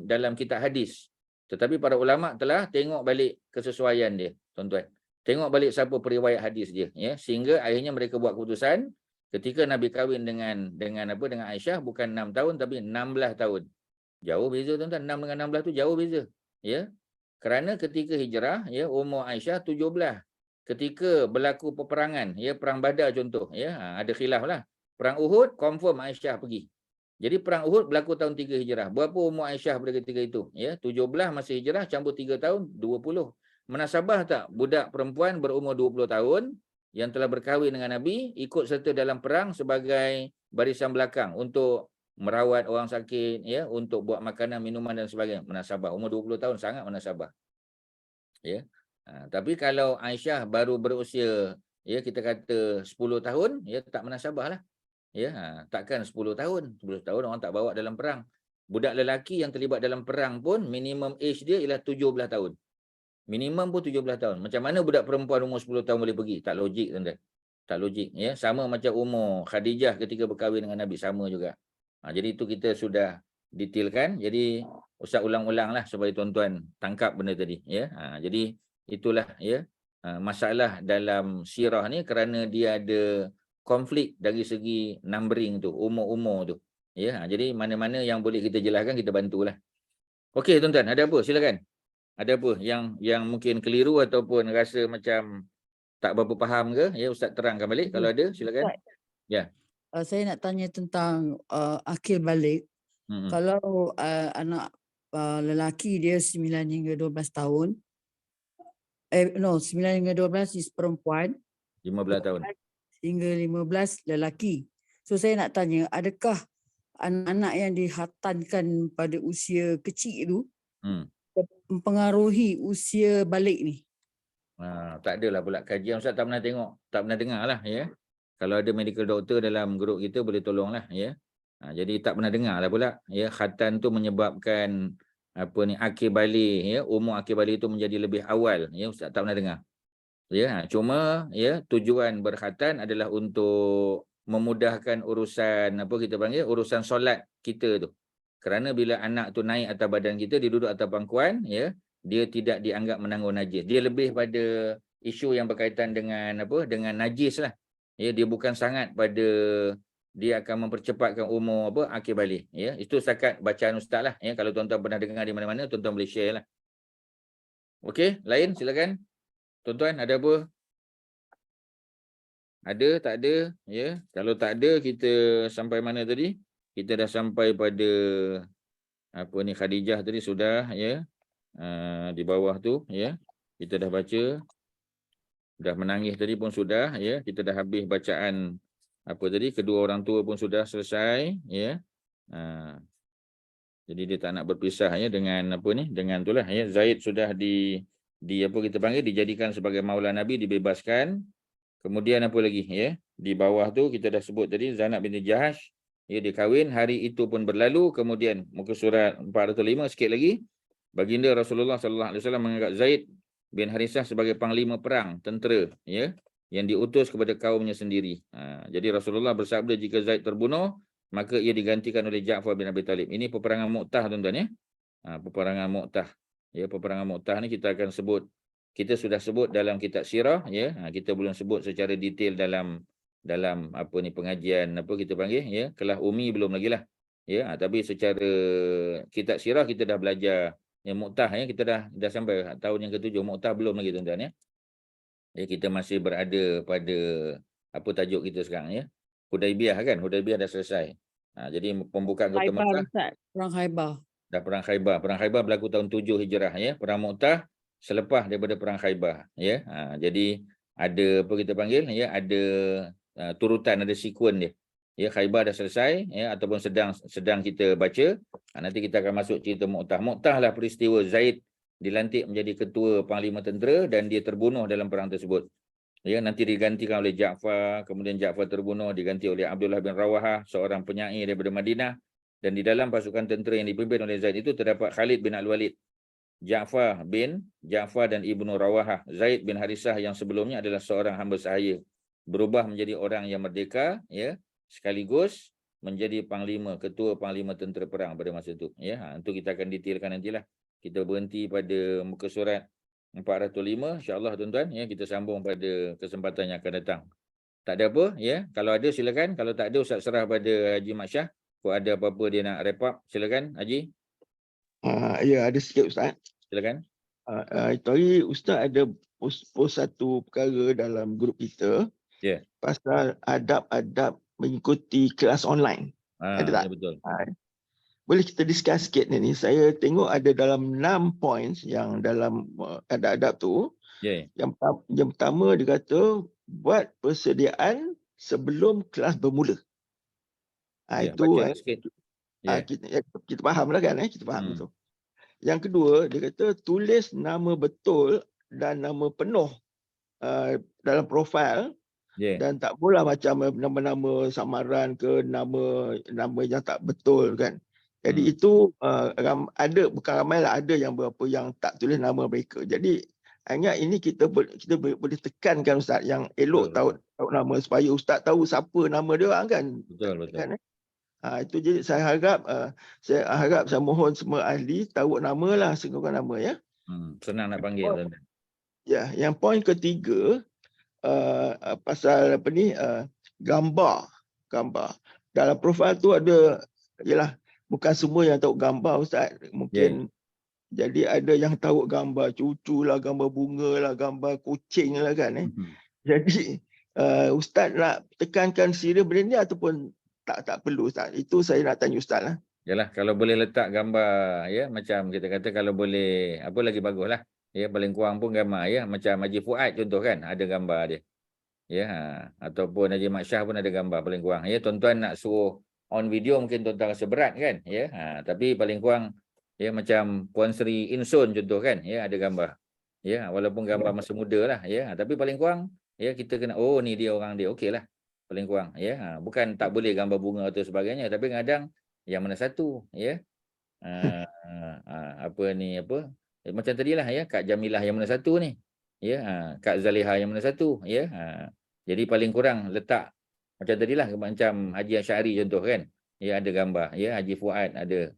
dalam kitab hadis. Tetapi para ulama telah tengok balik kesesuaian dia, tuan-tuan. Tengok balik siapa periwayat hadis dia ya, sehingga akhirnya mereka buat keputusan ketika Nabi kahwin dengan Aisyah bukan 6 tahun tapi 16 tahun. Jauh beza tuan-tuan, 6 dengan 16 tu jauh beza ya. Kerana ketika hijrah ya umur Aisyah 17. Ketika berlaku peperangan ya, perang Badar contoh ya, ada khilaf lah. Perang Uhud confirm Aisyah pergi. Jadi perang Uhud berlaku tahun 3 hijrah. Berapa umur Aisyah pada ketika itu ya? 17 masa hijrah campur 3 tahun 20. Menasabah tak budak perempuan berumur 20 tahun yang telah berkahwin dengan Nabi ikut serta dalam perang sebagai barisan belakang untuk merawat orang sakit ya, untuk buat makanan, minuman dan sebagainya. Menasabah umur 20 tahun sangat menasabah. Ya. Tapi kalau Aisyah baru berusia ya kita kata 10 tahun ya tak menasabah lah. Ya, takkan 10 tahun. 10 tahun orang tak bawa dalam perang. Budak lelaki yang terlibat dalam perang pun minimum age dia ialah 17 tahun. Minimum pun 17 tahun. Macam mana budak perempuan umur 10 tahun boleh pergi? Tak logik tuan-tuan. Tak logik ya. Sama macam umur Khadijah ketika berkahwin dengan Nabi sama juga. Jadi itu kita sudah detailkan. Jadi Ustaz ulang-ulang lah supaya tuan-tuan tangkap benda tadi ya. Jadi itulah ya masalah dalam sirah ni kerana dia ada konflik dari segi numbering tu, umur-umur tu. Ya, jadi mana-mana yang boleh kita jelaskan kita bantulah. Okey tuan-tuan, ada apa? Silakan. Ada apa yang mungkin keliru ataupun rasa macam tak berapa faham ke? Ya, Ustaz terangkan balik kalau ada, silakan. Ya. Saya nak tanya tentang akil balik. Kalau anak lelaki dia 9 hingga 12 tahun, 9 hingga 12 is perempuan, 15 tahun. Hingga 15 lelaki. So saya nak tanya, adakah anak-anak yang dihatankan pada usia kecil itu mempengaruhi usia balik ni? Tak adalah pula kajian. Ustaz tak pernah tengok, tak pernah dengar lah ya. Kalau ada medical doctor dalam grup kita boleh tolonglah ya. Jadi tak pernah dengar lah pula ya, khatan tu menyebabkan akil balik ya, umur akil balik itu menjadi lebih awal ya. Ustaz tak pernah dengar. Ya, cuma ya tujuan berkhatan adalah untuk memudahkan urusan urusan solat kita tu. Kerana bila anak tu naik atas badan kita, dia duduk atas pangkuan ya, dia tidak dianggap menanggung najis. Dia lebih pada isu yang berkaitan dengan dengan najis lah. Ya, dia bukan sangat pada dia akan mempercepatkan umur akil balik ya. Itu setakat bacaan ustaz lah ya. Kalau tuan-tuan pernah dengar di mana-mana, tuan-tuan boleh share lah. Okey, lain silakan. Tuan-tuan ada apa? Ada, tak ada ya. Kalau tak ada, kita sampai mana tadi? Kita dah sampai pada Khadijah tadi sudah ya. Di bawah tu ya. Kita dah baca. Dah menangis tadi pun sudah ya. Kita dah habis bacaan kedua orang tua pun sudah selesai ya. Jadi dia tak nak berpisah ya dengan dengan itulah ya. Zaid sudah dijadikan sebagai maula Nabi, dibebaskan. Kemudian apa lagi ya? Di bawah tu kita dah sebut tadi Zainab binti Jahash dia kahwin, hari itu pun berlalu. Kemudian muka surat 405 sikit lagi, baginda Rasulullah sallallahu alaihi wasallam mengangkat Zaid bin Harisah sebagai panglima perang tentera ya, yang diutus kepada kaumnya sendiri. Jadi Rasulullah bersabda jika Zaid terbunuh maka ia digantikan oleh Ja'far bin Abi Talib. Ini peperangan Mu'tah tuan-tuan ya. Peperangan Mu'tah. Ya, peperangan Mu'tah ni kita akan sebut, kita sudah sebut dalam kitab sirah ya. Kita belum sebut secara detail dalam pengajian kita panggil ya, kelas umi belum lagi lah. Ya, tapi secara kitab sirah kita dah belajar yang Mu'tah ya, kita dah sampai tahun yang ke-7. Mu'tah belum lagi tuan-tuan ya. Ya, kita masih berada pada tajuk kita sekarang ya. Hudaibiyah kan? Hudaibiyah dah selesai. Jadi pembukaan Kota Khaybar, Mekah Ustaz. Perang Khaybar. dah Perang Khaybar. Perang Khaybar berlaku tahun 7 Hijrah ya. Perang Mu'tah selepas daripada Perang Khaybar ya. Jadi ada apa kita panggil ya, ada turutan, ada sekuen dia. Ya, Khaybar dah selesai ya, ataupun sedang kita baca. Nanti kita akan masuk cerita Mu'tah. Mu'tah lah peristiwa Zaid dilantik menjadi ketua panglima tentera dan dia terbunuh dalam perang tersebut. Ya, nanti digantikan oleh Ja'far, kemudian Ja'far terbunuh, diganti oleh Abdullah bin Rawahah, seorang penyair daripada Madinah. Dan di dalam pasukan tentera yang dipimpin oleh Zaid itu terdapat Khalid bin Al-Walid, Ja'far dan Ibnu Rawahah. Zaid bin Harisah yang sebelumnya adalah seorang hamba sahaya, berubah menjadi orang yang merdeka ya, sekaligus menjadi ketua panglima tentera perang pada masa itu ya. Itu kita akan detailkan nantilah. Kita berhenti pada muka surat 405, insya-Allah tuan-tuan ya, kita sambung pada kesempatan yang akan datang. Tak ada apa ya, kalau ada silakan, kalau tak ada Ustaz serah pada Haji Mat Syah. Kalau ada apa-apa dia nak wrap up, silakan Haji. Ya, ada sikit Ustaz. Silakan. Itu hari Ustaz ada post satu perkara dalam grup kita pasal adab-adab mengikuti kelas online. Ada tak? Ya, betul. Boleh kita discuss sikit ni. Saya tengok ada dalam 6 points yang dalam adab-adab tu. Yang pertama dia kata buat persediaan sebelum kelas bermula. Itu kita faham lah kan, kita faham betul. Yang kedua dia kata tulis nama betul dan nama penuh dalam profil. Dan tak boleh macam nama-nama samaran ke nama yang tak betul kan. Jadi itu ada, bukan ramai lah, ada yang berapa yang tak tulis nama mereka. Jadi ingat ini kita boleh tekankan Ustaz yang elok tahu nama supaya Ustaz tahu siapa nama dia orang kan. Betul. Kan? Itu jadi saya harap saya mohon semua ahli tahu nama lah, segala nama ya. Senang nak panggil tuan. Ya, yang poin ketiga pasal apa ni gambar. Dalam profil tu ada, yalah, bukan semua yang tahu gambar Ustaz. Mungkin jadi ada yang tahu gambar cucu lah, gambar bunga lah, gambar kucing lah kan. Jadi Ustaz nak tekankan serius benda ni ataupun tak perlu Ustaz? Itu saya nak tanya Ustaz lah. Yalah, kalau boleh letak gambar ya, macam kita kata kalau boleh apa lagi baguslah. Ya, paling kurang pun gambar ya, macam Haji Fuad contoh kan, ada gambar dia. Ya, ataupun Haji Mat Syah pun ada gambar paling kurang. Ya, tuan-tuan nak suruh on video mungkin tuan-tuan rasa berat kan, ya. Tapi paling kurang ya macam Puan Sri Insun contoh kan, ya ada gambar. Ya, walaupun gambar masa muda lah ya, tapi paling kurang ya kita kena ni dia orang dia, okeylah. Paling kurang ya. Bukan tak boleh gambar bunga atau sebagainya, tapi kadang yang mana satu ya. Macam tadilah ya, Kak Jamilah yang mana satu ni. Ya, Kak Zaliha yang mana satu ya. Jadi paling kurang letak macam tadilah, macam Haji Asy'ari contoh kan. Ya ada gambar ya, Haji Fuad ada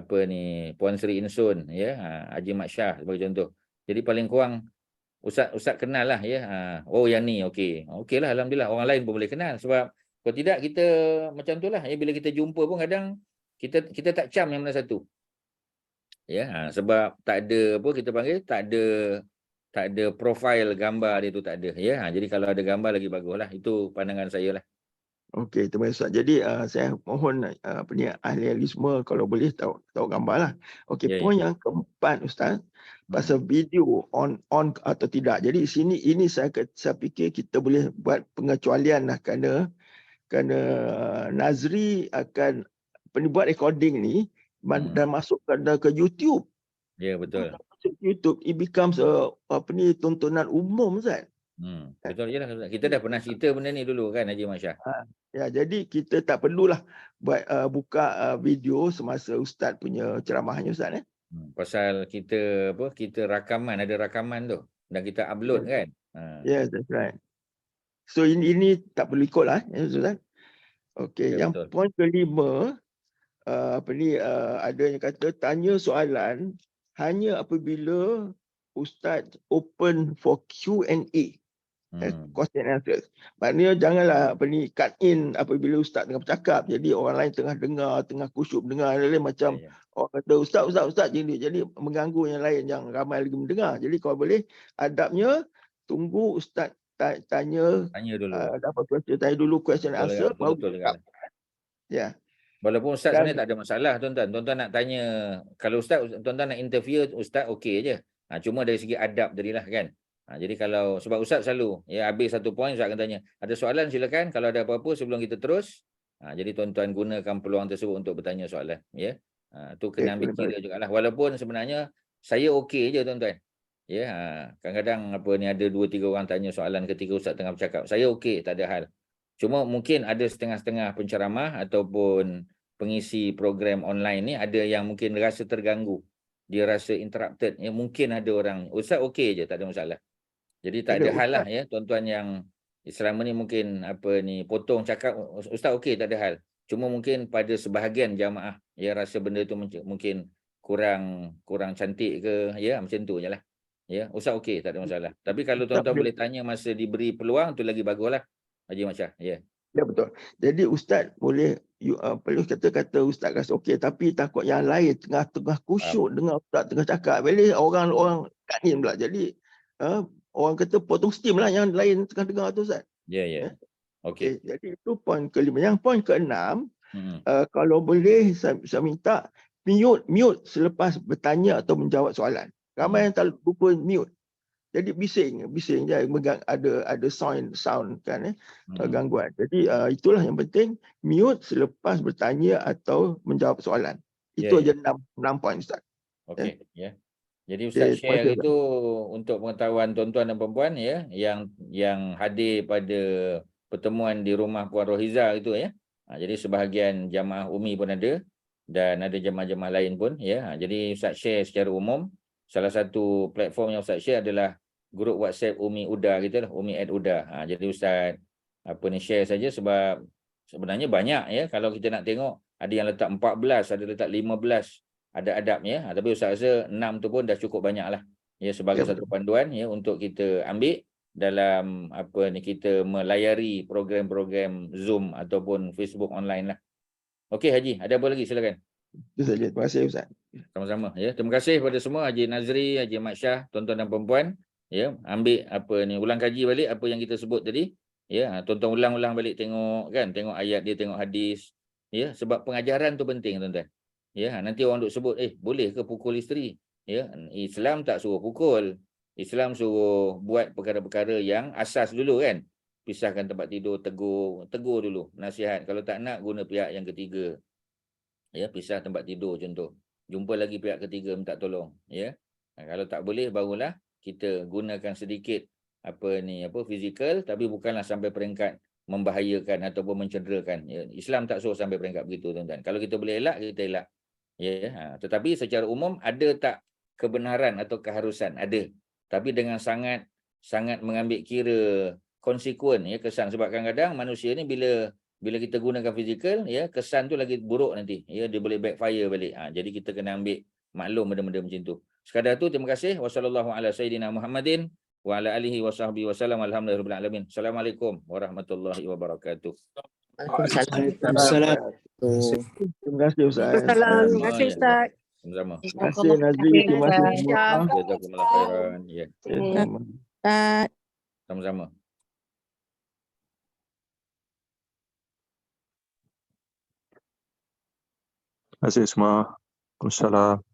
Puan Sri Insun ya, Haji Mat Syah sebagai contoh. Jadi paling kurang Ustaz kenal lah ya. Yang ni okeylah, alhamdulillah orang lain pun boleh kenal, sebab kalau tidak kita macam itulah ya, bila kita jumpa pun kadang kita tak cam yang mana satu. Ya, sebab tak ada apa kita panggil, tak ada profil gambar dia tu, tak ada ya. Jadi kalau ada gambar lagi baguslah. Itu pandangan saya lah. Okey, terima kasih Ustaz. Jadi saya mohon ahli-ahli semua kalau boleh tahu gambar lah. Okey, poin yang keempat Ustaz, pasal video on atau tidak. Jadi sini ini saya fikir kita boleh buat pengecualian lah, kerana Nazri akan buat recording ni dan masuk ke YouTube. Ya, betul. Masuk YouTube, it becomes tontonan umum Ustaz. Betul je lah. Kita dah pernah cerita benda ni dulu kan Haji Mat Syah. Ya, jadi kita tak perlulah buat buka video semasa Ustaz punya ceramahnya Ustaz. Pasal kita rakaman, ada rakaman tu dan kita upload kan. Yes, that's right. So ini tak perlu ikut lah Ustaz. Okey, yang betul. Poin kelima ada yang kata tanya soalan hanya apabila Ustaz open for Q&A. Question and answers. Maknanya janganlah cut in apabila Ustaz tengah bercakap. Jadi orang lain tengah dengar, tengah kusyuk dengar, macam orang kata Ustaz jadi mengganggu yang lain yang ramai lagi mendengar. Jadi kalau boleh adabnya tunggu Ustaz tanya dulu. dapat question, tanya dulu question and answer, baru Betul cakap. Ya. Walaupun Ustaz Dan- sebenarnya tak ada masalah tuan-tuan. Tuan-tuan nak tanya, kalau Ustaz, tuan-tuan nak interview Ustaz okey je. Cuma dari segi adab tadilah kan. Jadi kalau, sebab Ustaz selalu, ya habis satu poin Ustaz akan tanya, ada soalan silakan, kalau ada apa-apa sebelum kita terus. Jadi tuan-tuan gunakan peluang tersebut untuk bertanya soalan. Ya. Tu kena ambil kira jugalah. Walaupun sebenarnya saya okey je tuan-tuan. Ya, kadang-kadang apa ni ada 2-3 orang tanya soalan ketika Ustaz tengah bercakap. Saya okey, tak ada hal. Cuma mungkin ada setengah-setengah penceramah ataupun pengisi program online ni ada yang mungkin rasa terganggu. Dia rasa interrupted. Ya, mungkin ada orang, Ustaz okey je, tak ada masalah. Jadi tak ada hal lah ya, tuan-tuan yang selama ni mungkin apa ni potong cakap, Ustaz okey, tak ada hal. Cuma mungkin pada sebahagian jamaah ya rasa benda tu mungkin kurang cantik ke, ya macam tu je lah. Ya, Ustaz okey, tak ada masalah. Tapi kalau tuan-tuan boleh tanya masa diberi peluang tu lagi baguslah. Haji Masya, ya. Ya betul. Jadi Ustaz boleh perlu kata Ustaz rasa okey, tapi takut yang lain tengah khusyuk dengar Ustaz tengah cakap. Boleh orang kanin pula. Jadi orang kata potong steam lah yang lain tengah dengar tu Ustaz. Ya. Okey. Jadi itu poin kelima. Yang poin keenam, kalau boleh saya minta mute selepas bertanya atau menjawab soalan. Ramai yang tak lupa mute. Jadi bising je, ada sound kan gangguan. Jadi itulah yang penting, mute selepas bertanya atau menjawab soalan. Itu aja 6 poin Ustaz. Okey, ya. Jadi Ustaz share itu untuk pengetahuan tuan-tuan dan puan-puan ya yang hadir pada pertemuan di rumah Puan Rohiza itu ya. Jadi sebahagian jamaah Umi pun ada dan ada jamaah-jamaah lain pun ya. Jadi Ustaz share secara umum. Salah satu platform yang Ustaz share adalah grup WhatsApp Umi Uda gitu lah, Umi at Uda. Jadi Ustaz share saja sebab sebenarnya banyak ya, kalau kita nak tengok ada yang letak 14, ada letak 15 ada adabnya. Tapi Ustaz rasa 6 tu pun dah cukup banyak lah. Ya, sebagai satu panduan ya untuk kita ambil dalam kita melayari program-program Zoom ataupun Facebook online lah. Okey Haji, ada apa lagi silakan. Itu saja. Terima kasih Ustaz. Sama-sama ya. Terima kasih kepada semua, Haji Nazri, Haji Ahmad Shah, tuan-tuan dan puan-puan ya, ambil ulang kaji balik apa yang kita sebut tadi ya. Tuan-tuan ulang-ulang balik tengok kan, tengok ayat dia, tengok hadis ya, sebab pengajaran tu penting tuan-tuan. Ya, nanti orang duk sebut boleh ke pukul isteri? Ya, Islam tak suruh pukul. Islam suruh buat perkara-perkara yang asas dulu kan. Pisahkan tempat tidur, tegur dulu, nasihat. Kalau tak nak, guna pihak yang ketiga. Ya, pisah tempat tidur contoh. Jumpa lagi pihak ketiga minta tolong, ya. Kalau tak boleh barulah kita gunakan sedikit fizikal, tapi bukanlah sampai peringkat membahayakan ataupun mencederakan. Ya, Islam tak suruh sampai peringkat begitu tuan-tuan. Kalau kita boleh elak, kita elak. Ya, tetapi secara umum ada tak kebenaran atau keharusan? Ada. Tapi dengan sangat mengambil kira konsekuen ya, kesan, sebab kadang-kadang manusia ni bila kita gunakan fizikal ya, kesan tu lagi buruk nanti ya, dia boleh backfire balik. Jadi kita kena ambil maklum benda-benda macam tu. Sekadar tu, terima kasih. Wassallallahu ala sayyidina Muhammadin wa ala alihi wa sahbihi wasallam. Alhamdulillahirabbil alamin. Assalamualaikum warahmatullahi wabarakatuh. Waalaikumsalam. Terima kasih Ustaz. Terima kasih Ustaz. Sama-sama. Terima kasih Nazri. Terima kasih semua. Jazakumullah khairan. Ya. Sama-sama. Terima kasih semua. Waalaikumsalam.